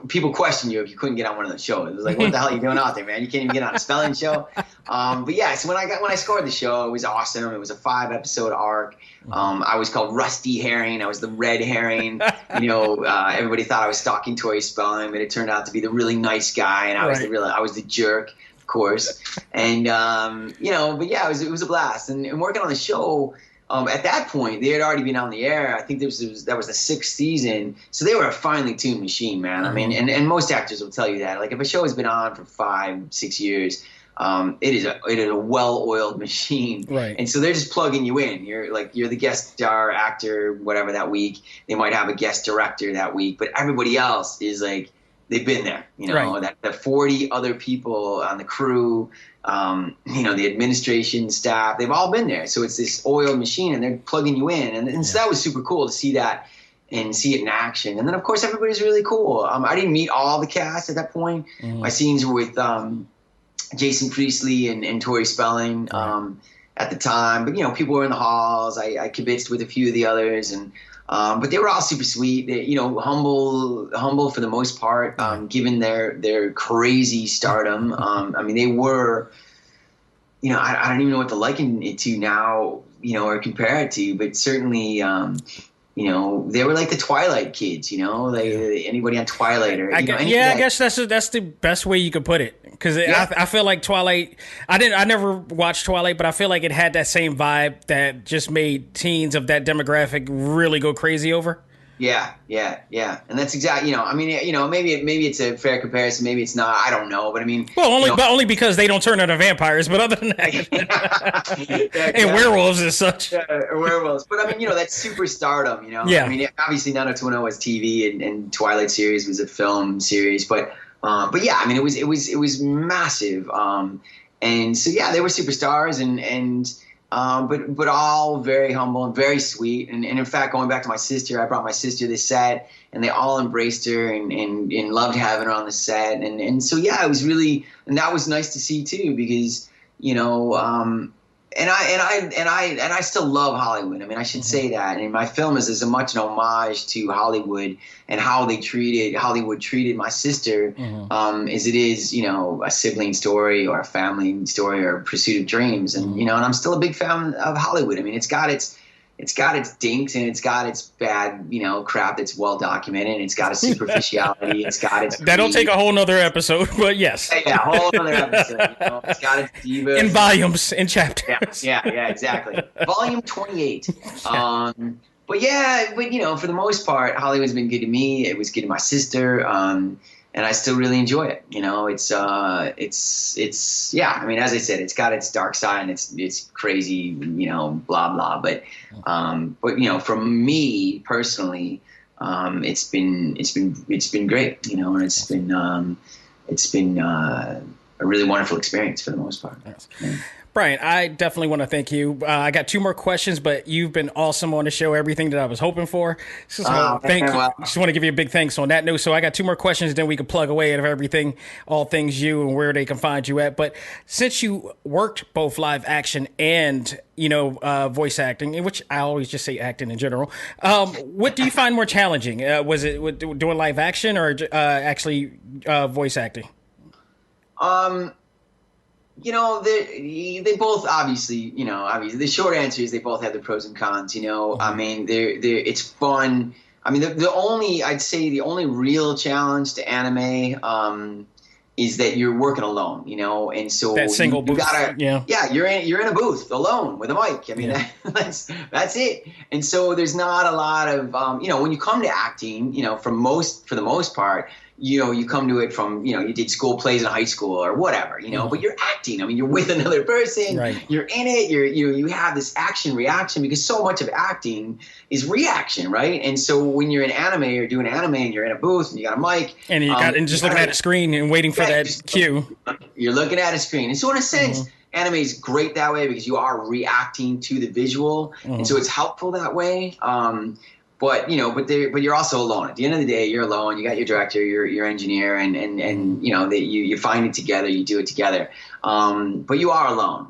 people question you if you couldn't get on one of those shows. It was like, what the hell are you doing out there, man? You can't even get on a Spelling show. But yeah, so when I scored the show, it was awesome. It was a 5-episode arc. I was called Rusty Herring. I was the red herring. Everybody thought I was stalking Tori Spelling, but it turned out to be the really nice guy, and I was the jerk, of course. And but yeah, it was a blast. And working on the show, at that point, they had already been on the air. I think that was the 6th season, so they were a finely tuned machine, man. I mean, and most actors will tell you that. Like if a show has been on for 5-6 years. It is a well-oiled machine, right? And so they're just plugging you in. You're the guest star actor, whatever that week. They might have a guest director that week, but everybody else is like they've been there. That the 40 other people on the crew, the administration staff, they've all been there. So it's this oiled machine, and they're plugging you in, and so that was super cool to see that and see it in action. And then of course everybody's really cool. I didn't meet all the cast at that point. My scenes were with Jason Priestley and Tori Spelling at the time, but people were in the halls. I kibitzed with a few of the others, and but they were all super sweet. They, humble for the most part, given their crazy stardom. I mean, they were, I don't even know what to liken it to now, or compare it to, but certainly. They were like the Twilight kids, anybody on Twilight or I guess that's the best way you could put it, because I feel like Twilight. I never watched Twilight, but I feel like it had that same vibe that just made teens of that demographic really go crazy over. Yeah, and that's exactly. Maybe it's a fair comparison, maybe it's not. I don't know, but I mean, but only because they don't turn into vampires. But other than that, and werewolves and such. Yeah, werewolves. But I mean, that's super stardom. Yeah. I mean, obviously, 90210 was TV, and Twilight series was a film series. But yeah, I mean, it was massive. And so yeah, they were superstars, and. But all very humble and very sweet. And in fact, going back to my sister, I brought my sister to the set, and they all embraced her and loved having her on the set. And so, yeah, it was really, and that was nice to see too, because, and I still love Hollywood. I mean, I should say that. And my film is as much an homage to Hollywood and how Hollywood treated my sister, as it is, a sibling story or a family story or Pursuit of Dreams. And, and I'm still a big fan of Hollywood. I mean, it's got its dinks, and it's got its bad, crap that's well documented. It's got a superficiality. It's got its that'll take a whole nother episode, but yes. Yeah, a whole other episode. It's got its divas. In volumes, in chapters. Yeah, exactly. Volume 28. But for the most part, Hollywood's been good to me. It was good to my sister. And I still really enjoy it. It's I mean, as I said, it's got its dark side and it's crazy, blah, blah. But from me personally, it's been great, and it's been a really wonderful experience for the most part. Yes. Yeah. Brian, I definitely want to thank you. I got 2 more questions, but you've been awesome on the show, everything that I was hoping for. So thank you. Just want to give you a big thanks on that note. So I got 2 more questions, then we can plug away at everything, all things you and where they can find you at. But since you worked both live action and, voice acting, which I always just say acting in general, what do you find more challenging? Was it doing live action or actually voice acting? They both obviously, the short answer is they both have the pros and cons, I mean, it's fun. I mean, the only real challenge to anime, is that you're working alone, and so that single booth. You're in a booth alone with a mic. I mean, that's it. And so there's not a lot of, when you come to acting, for the most part, you come to it from, you did school plays in high school or whatever, but you're acting. I mean, you're with another person, right. You're in it, you have this action reaction, because so much of acting is reaction, right? And so when you're in anime or doing anime and you're in a booth and you got a mic and looking at a screen and waiting for that cue, you're looking at a screen. And so in a sense, anime is great that way because you are reacting to the visual, and so it's helpful that way. But you're also alone. At the end of the day, you're alone. You got your director, your engineer, and you find it together. You do it together. But you are alone.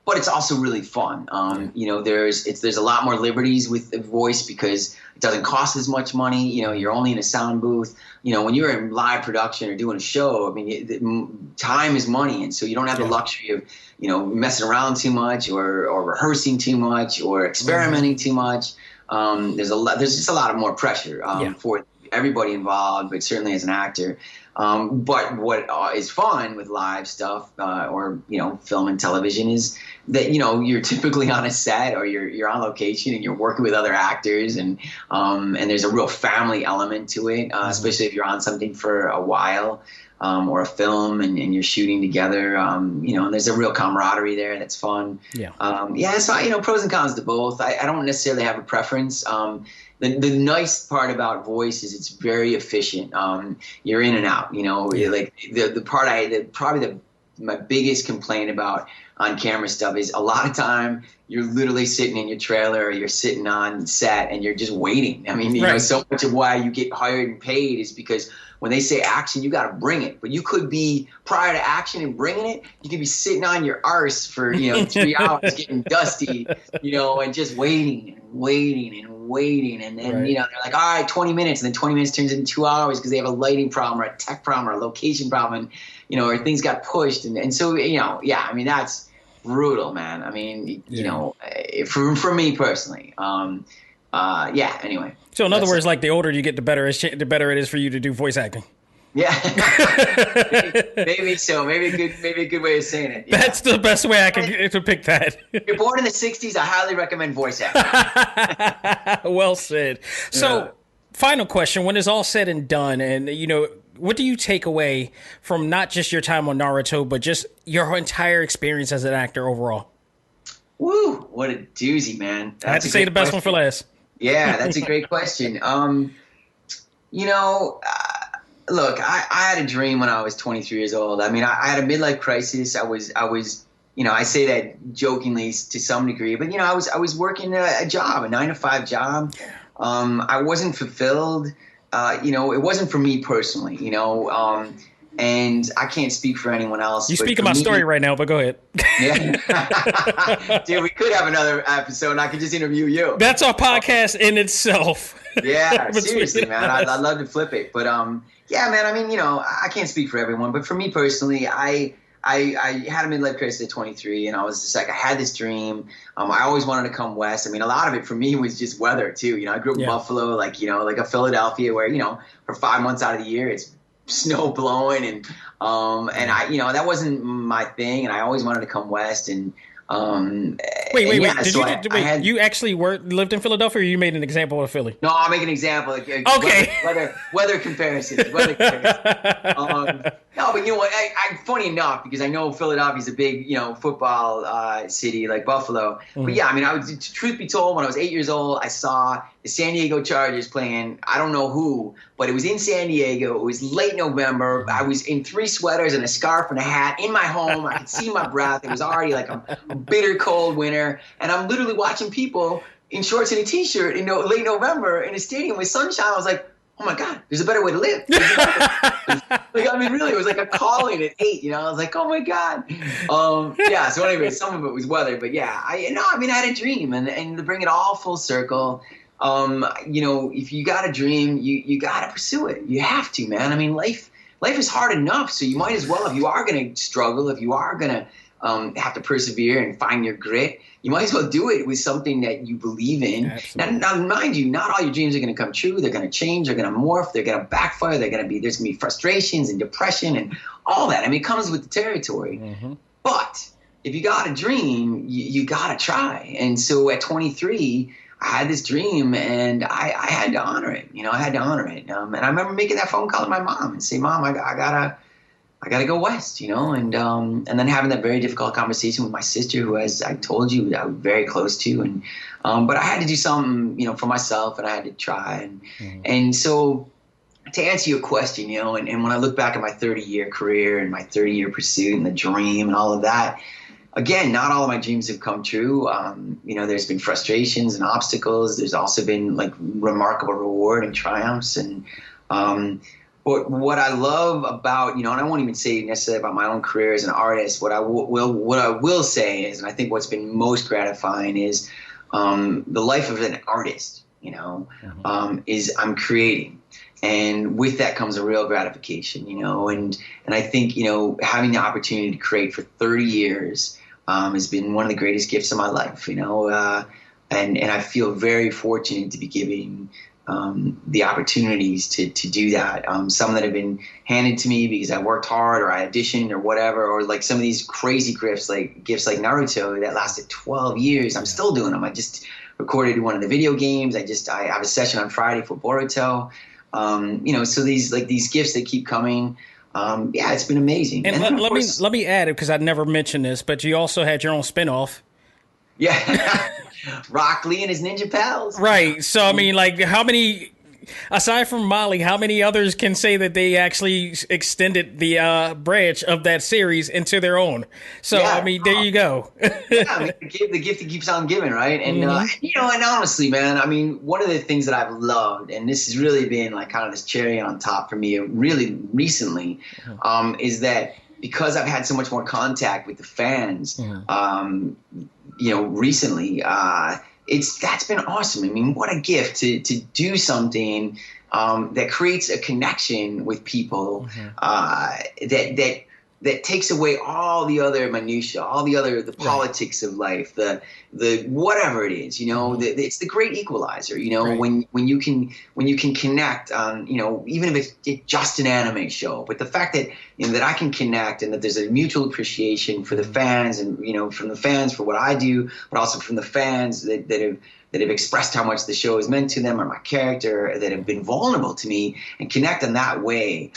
But it's also really fun. There's a lot more liberties with the voice because it doesn't cost as much money. You're only in a sound booth. When you're in live production or doing a show, I mean, time is money, and so you don't have the luxury of messing around too much or rehearsing too much or experimenting too much. There's just a lot of more pressure for everybody involved, but certainly as an actor. But what is fun with live stuff or film and television is that you're typically on a set or you're on location and you're working with other actors and there's a real family element to it, especially if you're on something for a while. Or a film and you're shooting together, and there's a real camaraderie there that's fun. So pros and cons to both. I don't necessarily have a preference. The nice part about voice is it's very efficient. You're in and out. Like the part my biggest complaint about on camera stuff is a lot of time you're literally sitting in your trailer or you're sitting on set and you're just waiting. I mean, so much of why you get hired and paid is because when they say action, you got to bring it. But you could be, prior to action and bringing it, you could be sitting on your arse for 3 hours getting dusty, and just waiting and waiting and waiting. And then, they're like, all right, 20 minutes. And then 20 minutes turns into 2 hours because they have a lighting problem or a tech problem or a location problem, and, or things got pushed. And so, I mean, that's brutal, man. I mean, for me personally, anyway. So in other words, like the older you get, the better it is for you to do voice acting. Yeah, maybe so. Maybe a good way of saying it. Yeah. That's the best way I can to pick that. If you're born in the '60s, I highly recommend voice acting. Well said. So, final question: when it's all said and done, and what do you take away from not just your time on Naruto, but just your entire experience as an actor overall? Woo! What a doozy, man. I had to say the best one for last. Yeah, that's a great question. Look, I had a dream when I was 23 years old. I mean, I had a midlife crisis. I was, I say that jokingly to some degree, but I was working a job, a 9-to-5 job. I wasn't fulfilled. It wasn't for me personally. And I can't speak for anyone else. You speaking my story right now, but go ahead. Yeah. Dude, we could have another episode and I could just interview you. That's our podcast in itself. Yeah, seriously, man. I'd love to flip it. But, yeah, man, I mean, I can't speak for everyone. But for me personally, I had a midlife crisis at 23, and I was just like, I had this dream. I always wanted to come west. I mean, a lot of it for me was just weather, too. I grew up in Buffalo, like a Philadelphia where, for 5 months out of the year, it's snow blowing and I that wasn't my thing, and I always wanted to come west. And wait, you actually lived in Philadelphia, or you made an example of Philly? No, I'll make an example. Okay. Weather comparisons. No, but I funny enough, because I know Philadelphia's a big, football city like Buffalo. Mm-hmm. But yeah, I mean, truth be told, when I was 8 years old, I saw the San Diego Chargers playing, I don't know who, but it was in San Diego. It was late November. I was in 3 sweaters and a scarf and a hat in my home. I could see my breath. It was already like a bitter cold winter. And I'm literally watching people in shorts and a t-shirt in late November in a stadium with sunshine. I was like, oh my God, there's a better way to live. I mean, really, it was like a calling at 8, I was like, oh my God. So anyway, some of it was weather, but yeah, I had a dream, and to bring it all full circle, if you got a dream, you got to pursue it. You have to, man. I mean, life is hard enough, so you might as well, if you are going to struggle, if you are going to have to persevere and find your grit, you might as well do it with something that you believe in. Now, mind you, not all your dreams are going to come true. They're going to change. They're going to morph. They're going to backfire. There's going to be frustrations and depression and all that. I mean, it comes with the territory. Mm-hmm. But if you got a dream, you got to try. And so at 23, I had this dream, and I had to honor it. I had to honor it. And I remember making that phone call to my mom and saying, Mom, I gotta go west, and then having that very difficult conversation with my sister, who, as I told you, I was very close to, and but I had to do something, for myself, and I had to try, and so to answer your question, and when I look back at my 30-year career and my 30-year pursuit and the dream and all of that, again, not all of my dreams have come true. There's been frustrations and obstacles. There's also been like remarkable reward and triumphs. And but what I love about, and I won't even say necessarily about my own career as an artist. What I will say is, and I think what's been most gratifying is the life of an artist. Is I'm creating. And with that comes a real gratification, and I think, having the opportunity to create for 30 years has been one of the greatest gifts of my life, and I feel very fortunate to be giving the opportunities to do that. Some that have been handed to me because I worked hard or I auditioned or whatever, or like some of these crazy gifts like Naruto that lasted 12 years. I'm still doing them. I just recorded one of the video games. I have a session on Friday for Boruto. So these gifts that keep coming. It's been amazing. And let me add it because I never mentioned this, but you also had your own spinoff. Yeah, Rockley and his Ninja Pals. Right. So I mean, like, how many? Aside from Molly, how many others can say that they actually extended the branch of that series into their own? So, yeah. I mean, there you go. The gift that keeps on giving, right? And, and honestly, man, I mean, one of the things that I've loved, and this has really been like kind of this cherry on top for me really recently, is that because I've had so much more contact with the fans, recently, that's been awesome. I mean, what a gift to do something that creates a connection with people that takes away all the other minutia, all the politics of life, the whatever it is, it's the great equalizer, when you can connect on, even if it's just an anime show, but the fact that, that I can connect and that there's a mutual appreciation for the fans and, from the fans for what I do, but also from the fans that have expressed how much the show has meant to them or my character, that have been vulnerable to me, and connect in that way,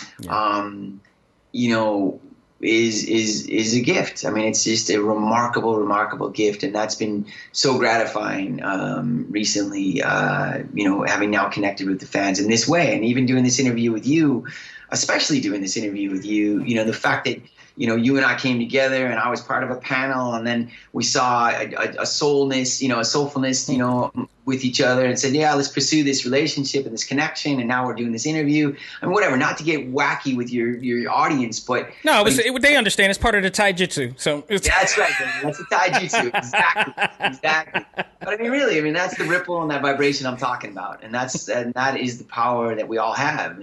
is a gift. I mean, it's just a remarkable gift, and that's been so gratifying recently, having now connected with the fans in this way, and even doing this interview with you, especially doing this interview with you, the fact that, you and I came together and I was part of a panel, and then we saw a soulfulness, with each other, and said, yeah, let's pursue this relationship and this connection. And now we're doing this interview. I mean, whatever, not to get wacky with your audience, but no, they understand it's part of the taijutsu. So that's right. That's the taijutsu. Exactly. But I mean, really, that's the ripple and that vibration I'm talking about. And that is the power that we all have.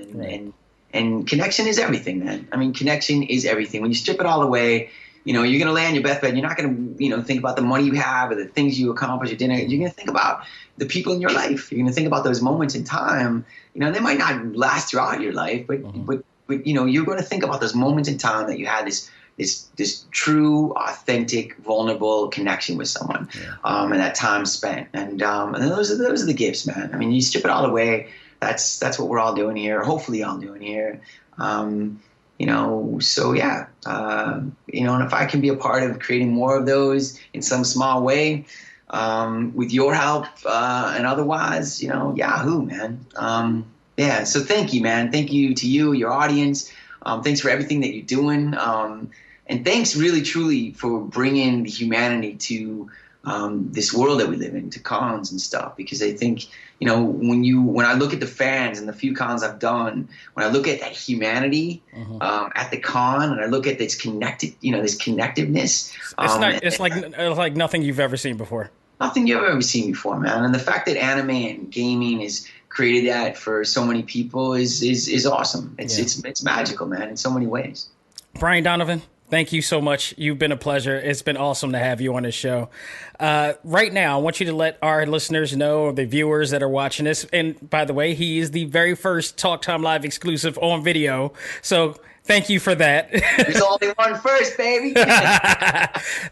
And connection is everything, man. I mean, connection is everything. When you strip it all away, you're going to lay on your deathbed. You're not going to, think about the money you have or the things you accomplish at dinner. You're going to think about the people in your life. You're going to think about those moments in time. They might not last throughout your life, but you're going to think about those moments in time that you had this true, authentic, vulnerable connection with someone, and that time spent. And those are the gifts, man. I mean, you strip it all away. That's what we're all doing here. Hopefully, all doing here. So yeah, and if I can be a part of creating more of those in some small way, with your help, and otherwise, yahoo, man. So thank you, man. Thank you to you, your audience. Thanks for everything that you're doing. And thanks really, truly for bringing the humanity to, this world that we live in, to cons and stuff, because I think, when I look at the fans and the few cons I've done, when I look at that humanity at the con, and I look at this connected, this connectiveness, it's like nothing you've ever seen before. Nothing you've ever seen before, man. And the fact that anime and gaming has created that for so many people is awesome. It's magical, man, in so many ways. Brian Donovan, thank you so much. You've been a pleasure. It's been awesome to have you on this show. Right now, I want you to let our listeners know, the viewers that are watching this, and by the way, he is the very first Talk Time Live exclusive on video. So thank you for that. There's only one first, baby.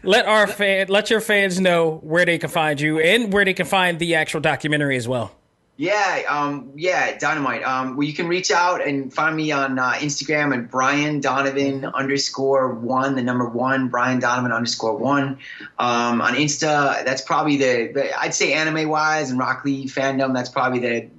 Let your fans know where they can find you and where they can find the actual documentary as well. Dynamite. Well, you can reach out and find me on Instagram at Brian Donovan _1, the number 1, Brian Donovan _1. On Insta, that's probably I'd say anime wise and Rockley fandom, that's probably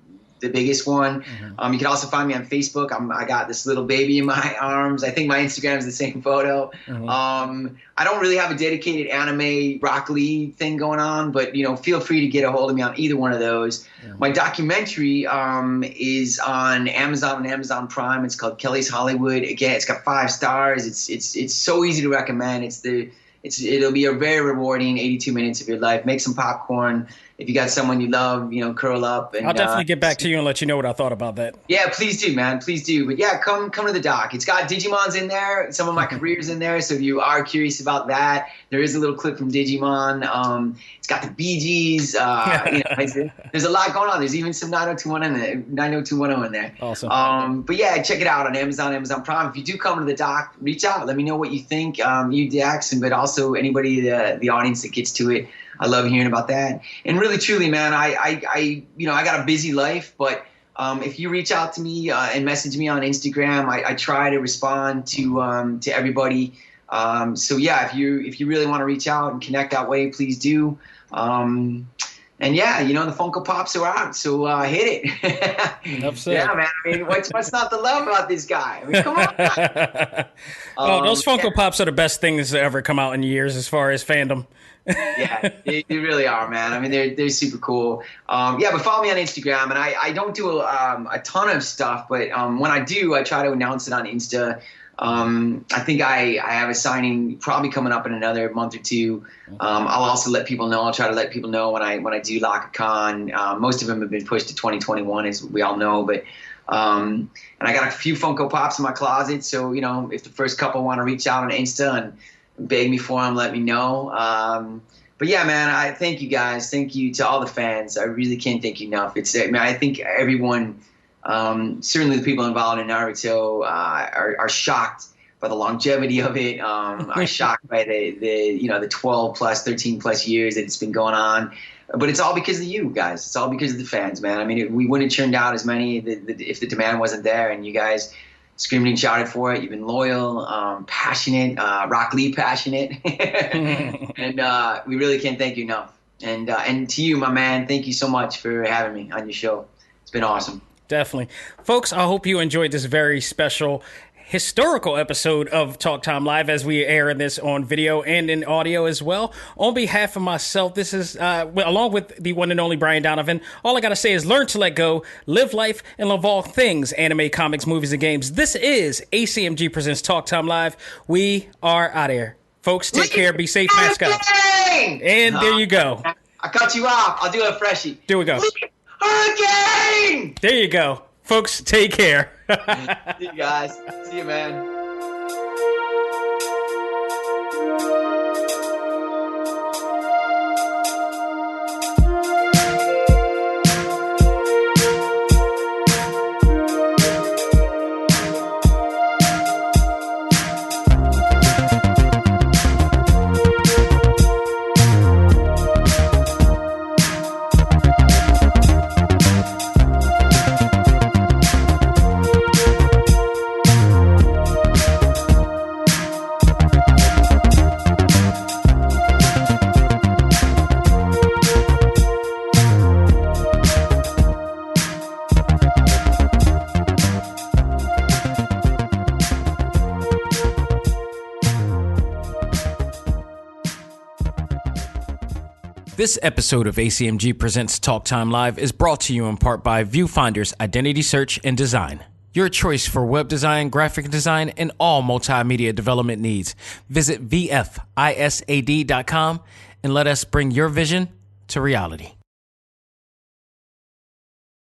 the biggest one. You can also find me on Facebook. I got this little baby in my arms. I think my Instagram is the same photo. I don't really have a dedicated anime Rockley thing going on, but feel free to get a hold of me on either one of those. My documentary is on Amazon and Amazon Prime. It's called Kelly's Hollywood. Again, it's got 5 stars. It's so easy to recommend. It'll be a very rewarding 82 minutes of your life. Make some popcorn. If you got someone you love, curl up. And I'll definitely get back to you and let you know what I thought about that. Yeah, please do, man. Please do. But yeah, come to the doc. It's got Digimon's in there. Some of my career's in there. So if you are curious about that, there is a little clip from Digimon. It's got the Bee Gees. There's a lot going on. There's even some 90210 in there. Awesome. But yeah, check it out on Amazon, Amazon Prime. If you do come to the doc, reach out. Let me know what you think. You, Dax, but also anybody, the audience that gets to it. I love hearing about that. And really, truly, man, I got a busy life, but if you reach out to me and message me on Instagram, I try to respond to everybody. So yeah, if you really want to reach out and connect that way, please do. And yeah, the Funko Pops are out, so hit it. Enough said. Yeah, man. I mean, what's not to love about this guy? I mean, come on. Those Funko Pops are the best things to ever come out in years as far as fandom. Yeah, they really are, man. I mean, they're super cool. Yeah, but follow me on Instagram, and I don't do a ton of stuff, but when I do, I try to announce it on Insta. I think I have a signing probably coming up in another month or 2. I'll also let people know. I'll try to let people know when I do lock a con. Most of them have been pushed to 2021, as we all know, but. And I got a few Funko Pops in my closet, so if the first couple want to reach out on Insta and beg me for them, let me know. But yeah, man, I thank you guys. Thank you to all the fans. I really can't thank you enough. I think everyone, certainly the people involved in Naruto, are shocked by the longevity of it. Are shocked by the 12 plus, 13 plus years that it's been going on. But it's all because of you guys. It's all because of the fans, man. I mean, we wouldn't have churned out as many if the demand wasn't there, and you guys screamed and shouted for it. You've been loyal, passionate, Rockley passionate, and we really can't thank you enough. And to you, my man, thank you so much for having me on your show. It's been awesome. Definitely. Folks, I hope you enjoyed this very special historical episode of Talk Time Live as we air this on video and in audio as well. On behalf of myself, this is, along with the one and only Brian Donovan, all I got to say is learn to let go, live life, and love all things anime, comics, movies, and games. This is ACMG Presents Talk Time Live. We are out of here. Folks, take care. Be safe, mask up. And there you go. I cut you off. I'll do a freshie. There we go. Hurricane! There you go. Folks, take care. See you guys. See you, man. This episode of ACMG Presents Talk Time Live is brought to you in part by Viewfinder's Identity Search and Design. Your choice for web design, graphic design, and all multimedia development needs. Visit VFISAD.com and let us bring your vision to reality.